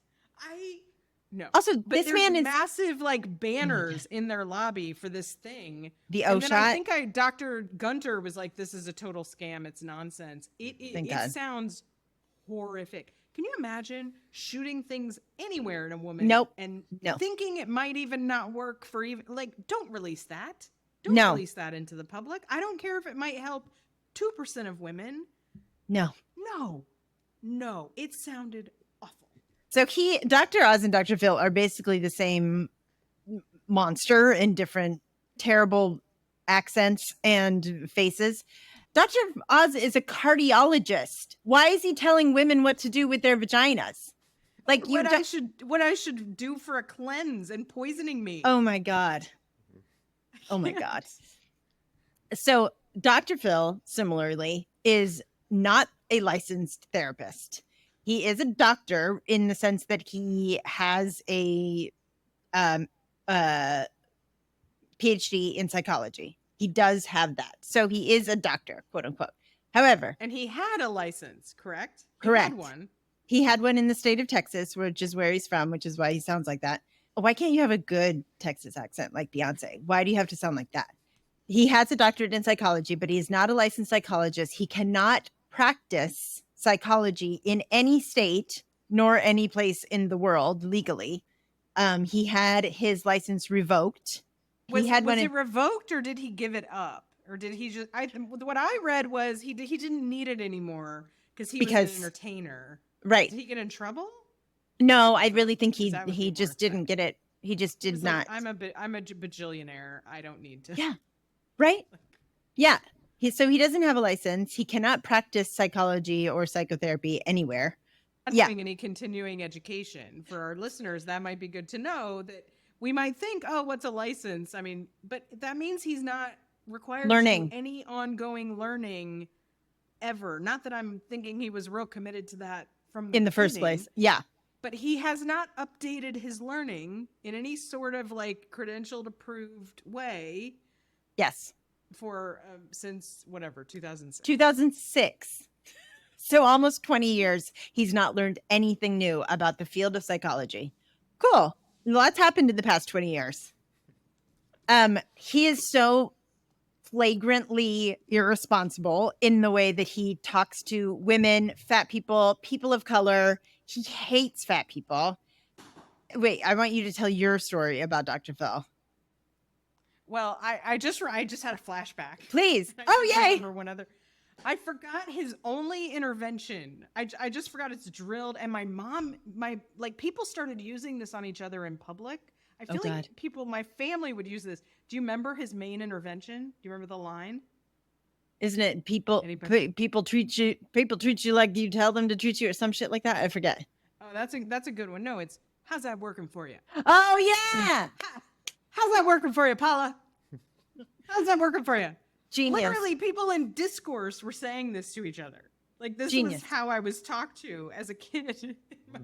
No. Also, But this there's man is massive like banners in their lobby for this thing. the And O then shot. I think Dr. Gunter was like, this is a total scam. It's nonsense. Thank It God. sounds horrific. Can you imagine shooting things anywhere in a woman? Nope. And No. thinking it might even not work for even like, don't release that. Don't No. release that into the public. I don't care if it might help 2% of women. No. No. It sounded awful. So Dr. Oz and Dr. Phil are basically the same monster in different terrible accents and faces. Dr. Oz is a cardiologist. Why is he telling women what to do with their vaginas? Like what I should do for a cleanse and poisoning me. Oh my God. Oh my God. So Dr. Phil, similarly, is not a licensed therapist. He is a doctor in the sense that he has a PhD in psychology. He does have that. So he is a doctor, quote unquote. However, And he had a license, correct? Correct. He had one. he had one in the state of Texas, which is where he's from, which is why he sounds like that. Why can't you have a good Texas accent like Beyonce? Why do you have to sound like that? He has a doctorate in psychology, but he is not a licensed psychologist. He cannot practice psychology in any state nor any place in the world legally. He had his license revoked. Was He had one it in- revoked or did he give it up? Or did he just what I read was he didn't need it anymore because he was Because- an entertainer. Right. Did he get in trouble? No, I really think That would he be just worse didn't then. get it. He just He did was not. like, I'm a bajillionaire. I don't need to. Yeah. Right? Yeah. So he doesn't have a license. He cannot practice psychology or psychotherapy anywhere. Not Yeah. doing any continuing education. For our listeners, that might be good to know that we might think, oh, what's a license? I mean, but that means he's not required Learning. to do any ongoing learning ever. Not that I'm thinking he was real committed to that from In the first beginning, place. Yeah. but he has not updated his learning in any sort of like credentialed approved way Yes. for since whatever 2006. 2006. So almost 20 years, he's not learned anything new about the field of psychology. Cool. Lots happened in the past 20 years. He is so flagrantly irresponsible in the way that he talks to women, fat people, people of color. He hates fat people. Wait, I want you to tell your story about Dr. Phil. Well, I just had a flashback. Please. I Oh, just yay. remember one other. I forgot his only intervention. I just forgot it's drilled, and people started using this on each other in public. I feel God. like my family would use this. Do you remember his main intervention? Do you remember the line? Isn't it people Anybody? people treat you like you tell them to treat you or some shit like that? I forget. Oh, that's a good one. No, it's how's that working for you? Oh yeah. How's that working for you, Paula? How's that working for you? Genius. Literally, people in discourse were saying this to each other. Like, this Genius. was how I was talked to as a kid.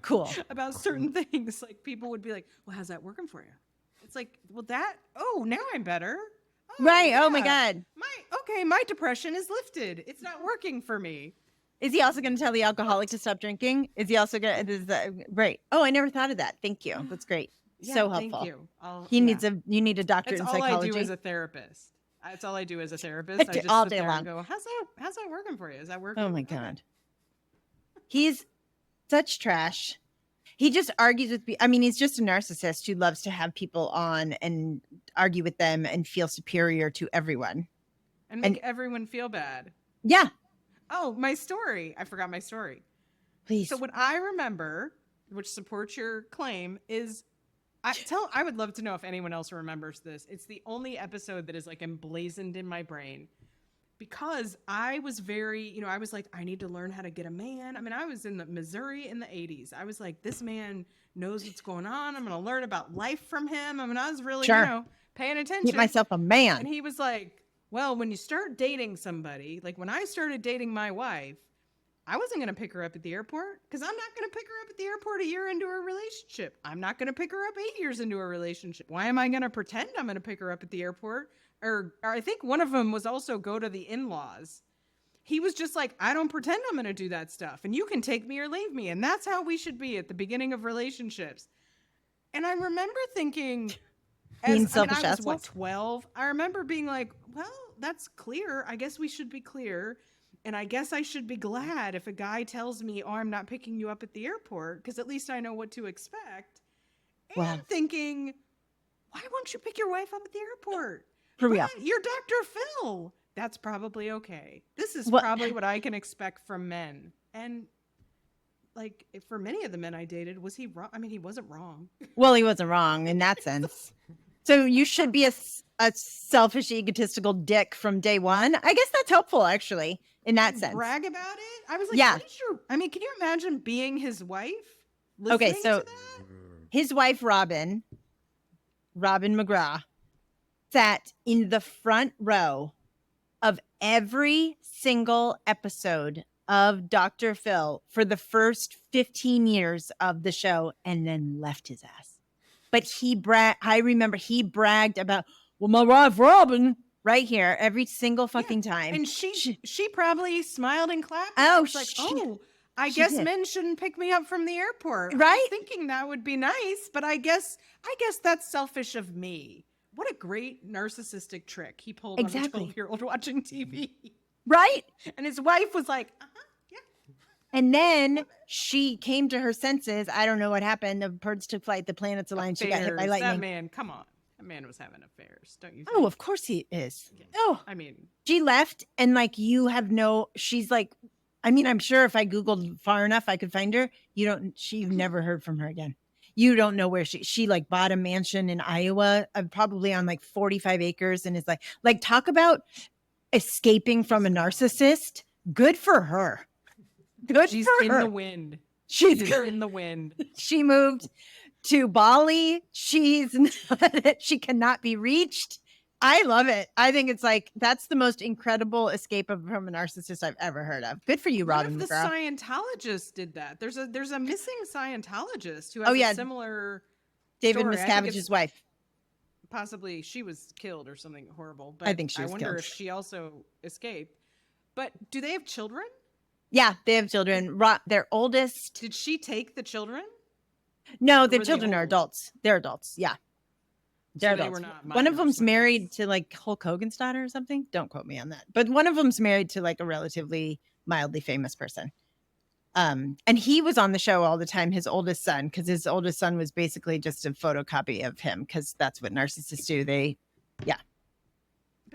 Cool. About certain things. Like, people would be like, well, how's that working for you? It's like, well, now I'm better. Oh, Right. Oh my yeah. God. My depression is lifted. It's not working for me. Is he also going to tell the alcoholic to stop drinking? Is he also going to, right. Oh, I never thought of that. Thank you. That's great. Yeah, So helpful. Thank you. You need a doctorate That's in all psychology. I do as a therapist. That's all I do as a therapist. I just all sit day there long. and go, how's that working for you? Is that working? Oh my God. He's such trash. He just argues with me. I mean, he's just a narcissist who loves to have people on and argue with them and feel superior to everyone. And make everyone feel bad. Yeah. Oh, my story. I forgot my story. Please. So what I remember, which supports your claim, is I would love to know if anyone else remembers this. It's the only episode that is like emblazoned in my brain. Because I was I was like, I need to learn how to get a man. I mean, I was in Missouri in the 80s. I was like, this man knows what's going on. I'm going to learn about life from him. I mean, I was really, paying attention. Get myself a man. And he was like, well, when you start dating somebody, like when I started dating my wife, I wasn't going to pick her up at the airport because I'm not going to pick her up at the airport a year into a relationship. I'm not going to pick her up 8 years into a relationship. Why am I going to pretend I'm going to pick her up at the airport? Or I think one of them was also go to the in-laws. He was just like, I don't pretend I'm going to do that stuff. And you can take me or leave me. And that's how we should be at the beginning of relationships. And I remember thinking, I was 12? I remember being like, well, that's clear. I guess we should be clear. And I guess I should be glad if a guy tells me, oh, I'm not picking you up at the airport, because at least I know what to expect. And thinking, why won't you pick your wife up at the airport? For real. You're Dr. Phil. That's probably okay. This is probably what I can expect from men. And like, for many of the men I dated, was he wrong? I mean, he wasn't wrong. Well, he wasn't wrong in that sense. So you should be a selfish, egotistical dick from day one. I guess that's helpful, actually, in that sense. Brag about it? I was like, what is your... I mean, can you imagine being his wife? Okay, so to that? His wife, Robin McGraw, sat in the front row of every single episode of Dr. Phil for the first 15 years of the show and then left his ass. But I remember he bragged about, well, my wife, Robin, right here every single fucking time. And she probably smiled and clapped. Oh, like, I guess men shouldn't pick me up from the airport. Right? I was thinking that would be nice, but I guess that's selfish of me. What a great narcissistic trick he pulled on a 12-year-old watching TV. Right? And his wife was like, yeah. And then she came to her senses. I don't know what happened. The birds took flight. The planets aligned. She got hit by lightning. That man, come on. That man was having affairs, don't you think? Oh, of course he is. Yeah. Oh, I mean. She left and like she's like, I mean, I'm sure if I Googled far enough, I could find her. You've never heard from her again. You don't know where she like bought a mansion in Iowa, probably on like 45 acres, and is like talk about escaping from a narcissist. Good for her. She's in the wind. She's in the wind. She moved to Bali. She cannot be reached. I love it. I think it's like, that's the most incredible escape from a narcissist I've ever heard of. Good for you, Robin. What if the Scientologist did that? There's a missing Scientologist who has a similar David story. Miscavige's wife. Possibly she was killed or something horrible. But I think she was wonder killed. if she also escaped. But do they have children? Yeah, they have children. Their oldest. Did she take the children? No, their children are adults. They're adults. Yeah. They're so adults. They were not one of them's married to like Hulk Hogan's daughter or something. Don't quote me on that. But one of them's married to like a relatively mildly famous person. And he was on the show all the time, his oldest son, because his oldest son was basically just a photocopy of him, because that's what narcissists do. But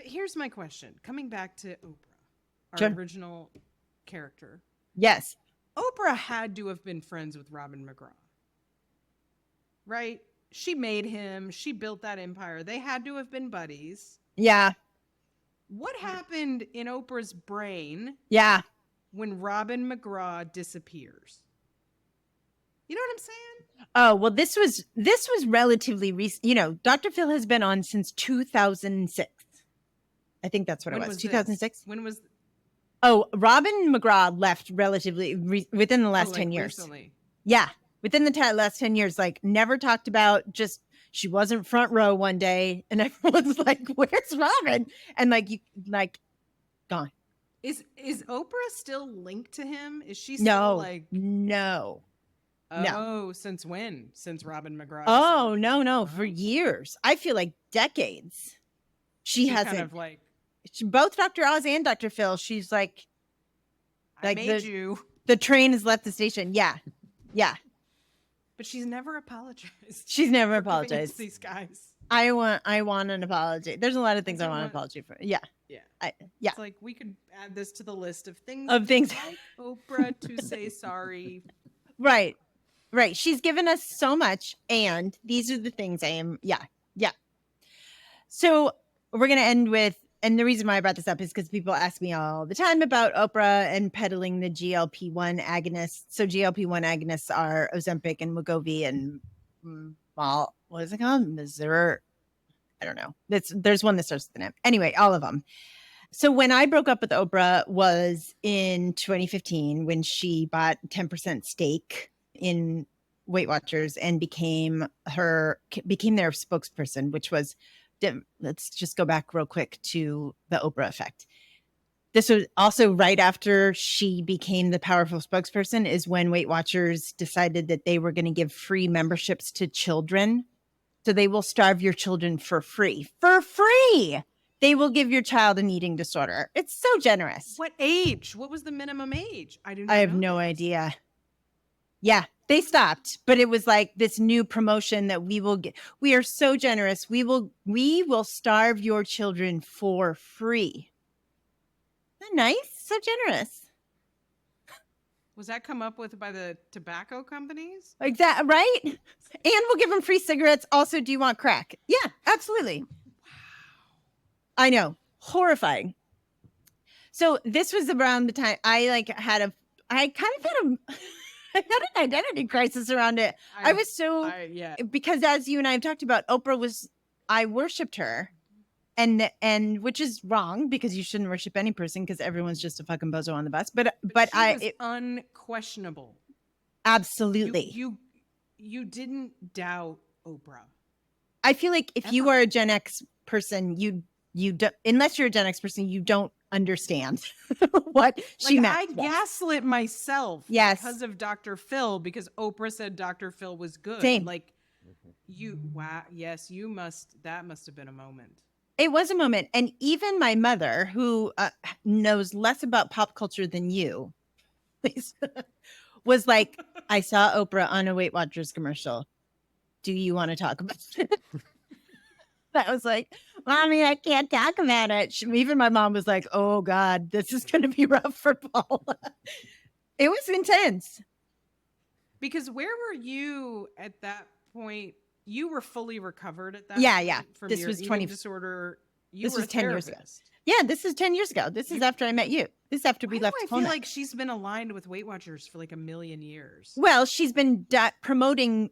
here's my question. Coming back to Oprah, our original character. Yes. Oprah had to have been friends with Robin McGraw. Right? She made him. She built that empire. They had to have been buddies. Yeah. What happened in Oprah's brain? Yeah. When Robin McGraw disappears? You know what I'm saying? Oh, well, this was relatively recent. You know, Dr. Phil has been on since 2006. I think that's what When it was. this? 2006. When was? Oh, Robin McGraw left relatively within the last 10 years. Recently. Yeah, within the last 10 years, like never talked about. Just she wasn't front row one day, and everyone's like, "Where's Robin?" And gone. Is Oprah still linked to him? Is she No, still no. Oh, since when? Since Robin McGraw? Oh, no, Wow. for years. I feel like decades. She hasn't. Kind of like both Dr. Oz and Dr. Phil. She's like I made you. The train has left the station. Yeah. But she's never apologized. She's never for giving us apologized. These guys. I want an apology. There's a lot of things I want an apology for. Yeah. Yeah. Yeah. It's like we could add this to the list of things like Oprah to say sorry. Right. She's given us so much, and these are the things I am. Yeah. So we're gonna end with, and the reason why I brought this up is because people ask me all the time about Oprah and peddling the GLP-1 agonists. So GLP-1 agonists are Ozempic and Wegovy and what is it called? Missouri. I don't know. There's one that starts with an M. Anyway, all of them. So when I broke up with Oprah was in 2015 when she bought 10% stake in Weight Watchers and became their spokesperson, which was, let's just go back real quick to the Oprah effect. This was also right after she became the powerful spokesperson is when Weight Watchers decided that they were going to give free memberships to children. So they will starve your children for free. For free! They will give your child an eating disorder. It's so generous. What age? What was the minimum age? I have no idea. Yeah, they stopped, but it was like this new promotion that we will get. We are so generous. We will starve your children for free. Isn't that nice? So generous. Was that come up with by the tobacco companies? Like that, right? And we'll give them free cigarettes. Also, do you want crack? Yeah, absolutely. I know. Horrifying. So this was around the time I had an identity crisis around it. Because as you and I have talked about, I worshipped her and which is wrong because you shouldn't worship any person because everyone's just a fucking bozo on the bus. But it unquestionable. Absolutely. You didn't doubt Oprah. I feel like if you are a Gen X person, you don't, unless you're a Gen X person, you don't understand what she meant. I gaslit myself because of Dr. Phil, because Oprah said Dr. Phil was good. Same. That must have been a moment. It was a moment. And even my mother, who knows less about pop culture than you, was like, I saw Oprah on a Weight Watchers commercial. Do you want to talk about it? I was like, Mommy, I can't talk about it. Even my mom was like, oh God, this is going to be rough for Paula. It was intense. Because where were you at that point? You were fully recovered at that point. Yeah. From this your was eating disorder. This was 10 years ago. Yeah, this is 10 years ago. This is after I met you. This is after we left. I feel like she's been aligned with Weight Watchers for like a million years. Well, she's been promoting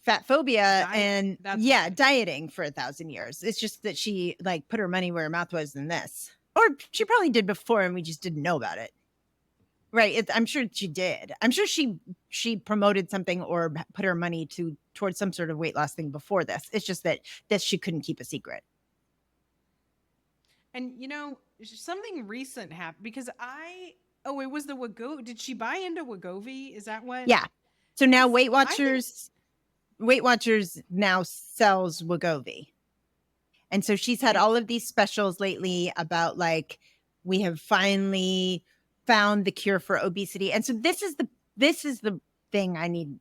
fat phobia and dieting for 1,000 years. It's just that she put her money where her mouth was in this, or she probably did before and we just didn't know about it. Right. I'm sure she did. I'm sure she promoted something or put her money towards some sort of weight loss thing before this. It's just that she couldn't keep a secret. And something recent happened because it was the Wegovy. Did she buy into Wegovy? Is that what? Yeah. So now Weight Watchers now sells Wegovy. And so she's had all of these specials lately about we have finally found the cure for obesity. And so this is the thing I need.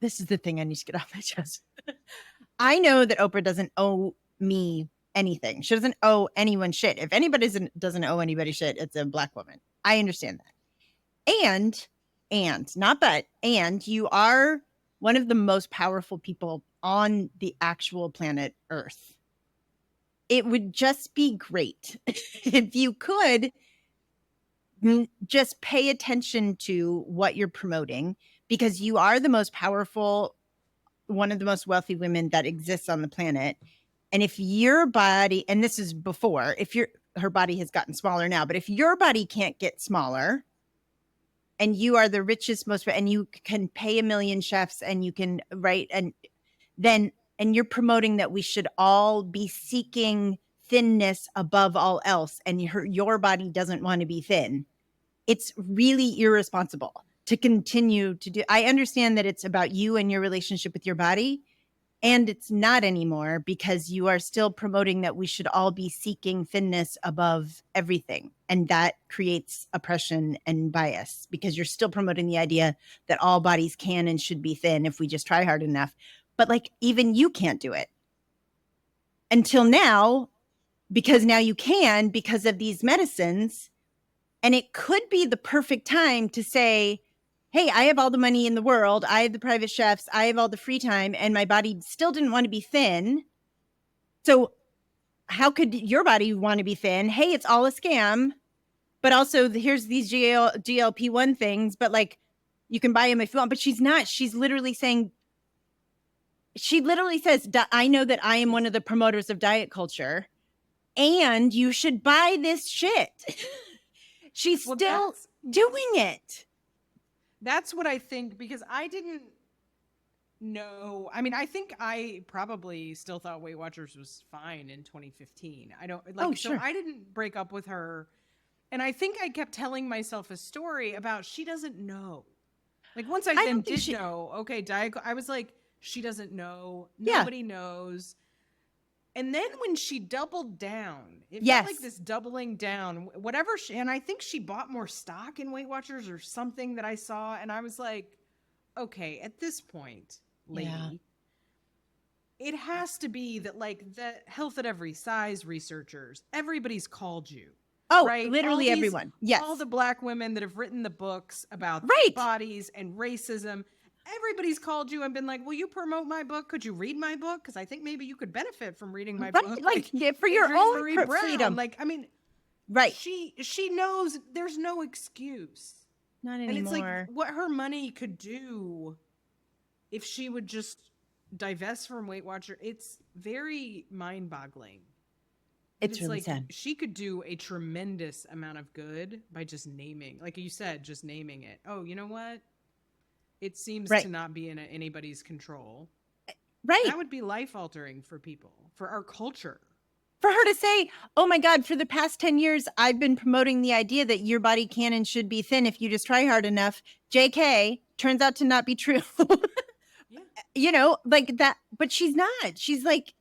This is the thing I need to get off my chest. I know that Oprah doesn't owe me anything. She doesn't owe anyone shit. If anybody doesn't owe anybody shit, it's a Black woman. I understand that. And you are one of the most powerful people on the actual planet Earth. It would just be great if you could just pay attention to what you're promoting, because you are the most powerful, one of the most wealthy women that exists on the planet. And if your body, and this is before, if her body has gotten smaller now. But if your body can't get smaller and you are the richest, and you can pay a million chefs and you can, right. And you're promoting that we should all be seeking thinness above all else. And your body doesn't want to be thin. It's really irresponsible to continue to do. I understand that it's about you and your relationship with your body. And it's not anymore because you are still promoting that we should all be seeking thinness above everything. And that creates oppression and bias because you're still promoting the idea that all bodies can and should be thin if we just try hard enough. But like, even you can't do it until now, because now you can because of these medicines. And it could be the perfect time to say, hey, I have all the money in the world. I have the private chefs. I have all the free time. And my body still didn't want to be thin. So how could your body want to be thin? Hey, it's all a scam. But also here's these GLP-1 things. But like, you can buy them if you want. But she's not. She's literally saying, she literally says, I know that I am one of the promoters of diet culture. And you should buy this shit. She's still doing it. That's what I think, because I didn't know. I mean, I think I probably still thought Weight Watchers was fine in 2015. I don't like, sure. So I didn't break up with her. And I think I kept telling myself a story about she doesn't know. Like once I then did know, okay, I was like, she doesn't know. Nobody knows. And then when she doubled down, it felt like this doubling down, whatever. And I think she bought more stock in Weight Watchers or something that I saw. And I was like, okay, at this point, lady, it has to be that like the Health at Every Size researchers, everybody's called you. Oh, right? Literally everyone. Yes. All the Black women that have written the books about bodies and racism. Everybody's called you and been like, will you promote my book? Could you read my book? Because I think maybe you could benefit from reading my book. Like for your own freedom. Like, I mean, she knows there's no excuse. Not anymore. And it's like what her money could do if she would just divest from Weight Watcher. It's very mind-boggling. It's really sad. She could do a tremendous amount of good by just naming, like you said, just naming it. Oh, you know what? It seems to not be in anybody's control. Right. That would be life-altering for people, for our culture. For her to say, oh my God, for the past 10 years, I've been promoting the idea that your body can and should be thin if you just try hard enough. JK, turns out to not be true. You know, like that. But she's not. She's like,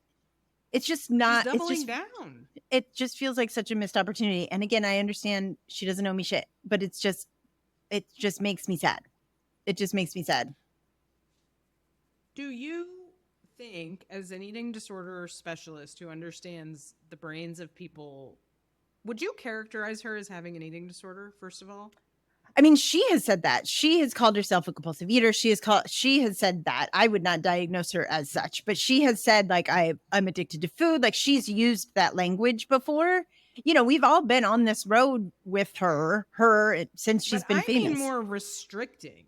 it's just not. She's doubling down. It just feels like such a missed opportunity. And again, I understand she doesn't owe me shit, but it just makes me sad. It just makes me sad. Do you think, as an eating disorder specialist who understands the brains of people, would you characterize her as having an eating disorder, first of all? I mean, she has said that. She has called herself a compulsive eater. She has said that. I would not diagnose her as such, but she has said like I'm addicted to food. Like she's used that language before. You know, we've all been on this road with her since she's been famous. I mean more restricting.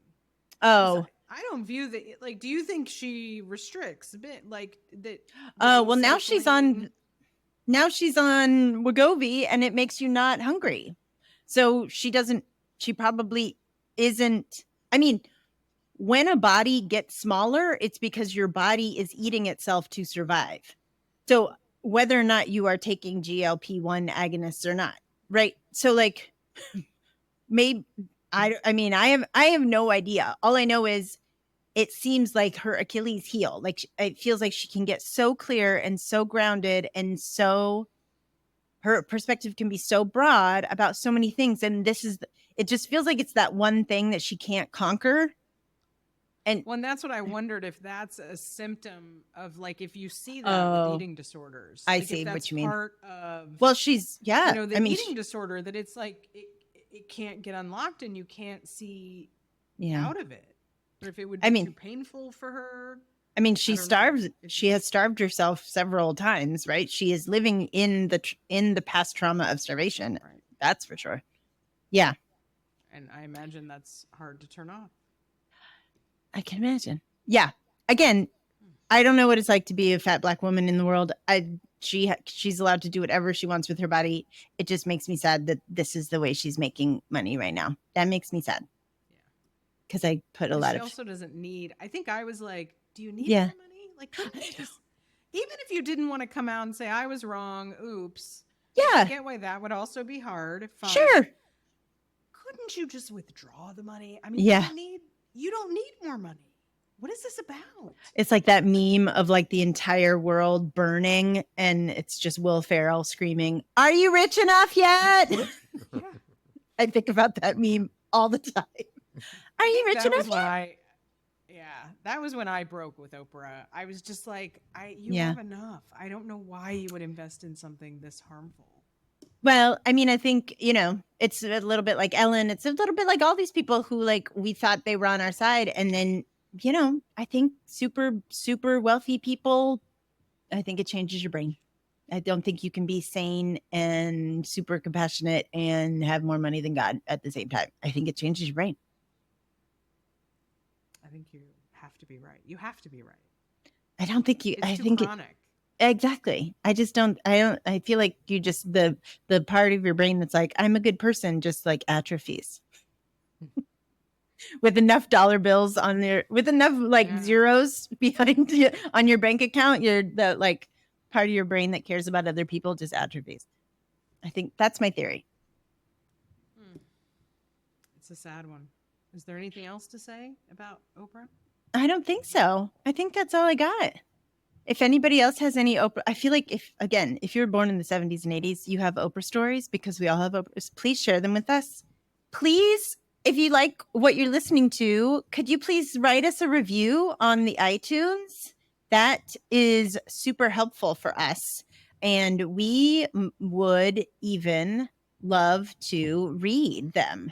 Oh, I don't view that. Like, do you think she restricts a bit? Like that? Oh, well, now she's on Wegovy, and it makes you not hungry. So she probably isn't. I mean, when a body gets smaller, it's because your body is eating itself to survive. So whether or not you are taking GLP-1 agonists or not, right? So like, maybe. I have no idea. All I know is it seems like her Achilles heel. Like it feels like she can get so clear and so grounded and so her perspective can be so broad about so many things. And it just feels like it's that one thing that she can't conquer. And that's what I wondered, if that's a symptom of like, if you see that with eating disorders. I like see what you mean. Part of, well, she's, the eating disorder that it's like, it can't get unlocked and you can't see out of it. Or if it would be too painful for her. I mean, she has starved herself several times, right? She is living in the past trauma of starvation. Right. That's for sure. Yeah. And I imagine that's hard to turn off. I can imagine. Yeah. Again, I don't know what it's like to be a fat Black woman in the world. she's allowed to do whatever she wants with her body. It just makes me sad that this is the way she's making money right now. That makes me sad. Yeah. Because I put a lot She of. also doesn't need. I think I was like, do you need Yeah. more money? Like, couldn't you just, even if you didn't want to come out and say I was wrong, oops. I Yeah. get why that would also be hard. Fine. Sure. Couldn't you just withdraw the money? I mean, Yeah. you don't need more money. What is this about? It's like that meme of like the entire world burning, and it's just Will Ferrell screaming, "Are you rich enough yet?" Yeah. I think about that meme all the time. Are you rich That was enough when yet? that was when I broke with Oprah. I was just like, you Yeah. have enough. I don't know why you would invest in something this harmful. Well, I mean, I think, it's a little bit like Ellen. It's a little bit like all these people who like we thought they were on our side. And then, I think super, super wealthy people, I think it changes your brain. I don't think you can be sane and super compassionate and have more money than God at the same time. I think it changes your brain. I think you have to be right. You have to be right. I don't think you, It's I too think chronic. exactly. I feel like you just, the part of your brain that's like, I'm a good person, just like atrophies. With enough dollar bills with enough zeros behind you on your bank account, the like part of your brain that cares about other people just atrophies. I think that's my theory. It's a sad one. Is there anything else to say about Oprah? I don't think so. I think that's all I got. If anybody else has any Oprah, I feel like if you were born in the 70s and 80s, you have Oprah stories because we all have Oprahs. Please share them with us. Please, if you like what you're listening to, could you please write us a review on the iTunes? That is super helpful for us. And we would even love to read them.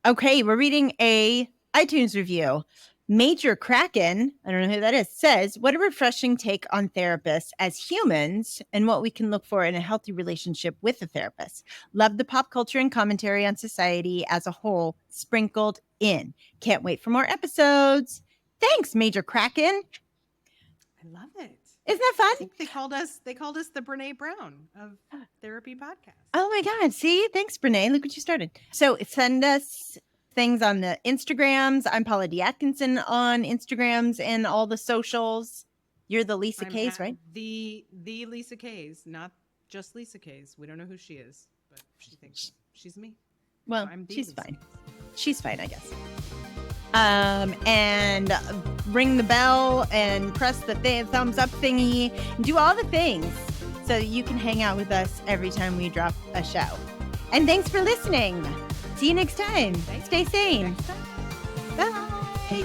Okay, we're reading a iTunes review. Major Kraken, I don't know who that is, says, what a refreshing take on therapists as humans and what we can look for in a healthy relationship with a therapist. Love the pop culture and commentary on society as a whole sprinkled in. Can't wait for more episodes. Thanks, Major Kraken. I love it. Isn't that fun? I think they called us the Brene Brown of therapy podcast. Oh my God. See, thanks, Brene. Look what you started. So send us things on the Instagrams. I'm Paula D. Atkinson on Instagrams and all the socials. You're the Lisa I'm Kays, at right? The Lisa Kays, not just Lisa Kays. We don't know who she is, but she thinks she's me. Well, So I'm the she's Lisa fine. Kays. She's fine, I guess. And ring the bell and press the thumbs up thingy. Do all the things so you can hang out with us every time we drop a show. And thanks for listening. See you next time. Stay sane. Bye.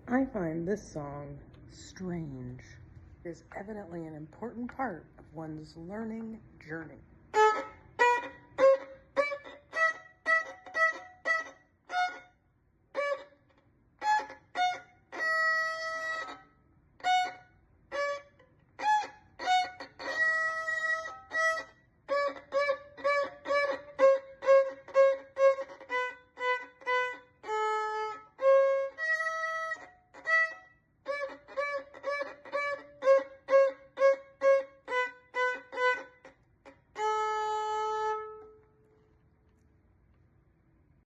I find this song strange. It is evidently an important part of one's learning journey.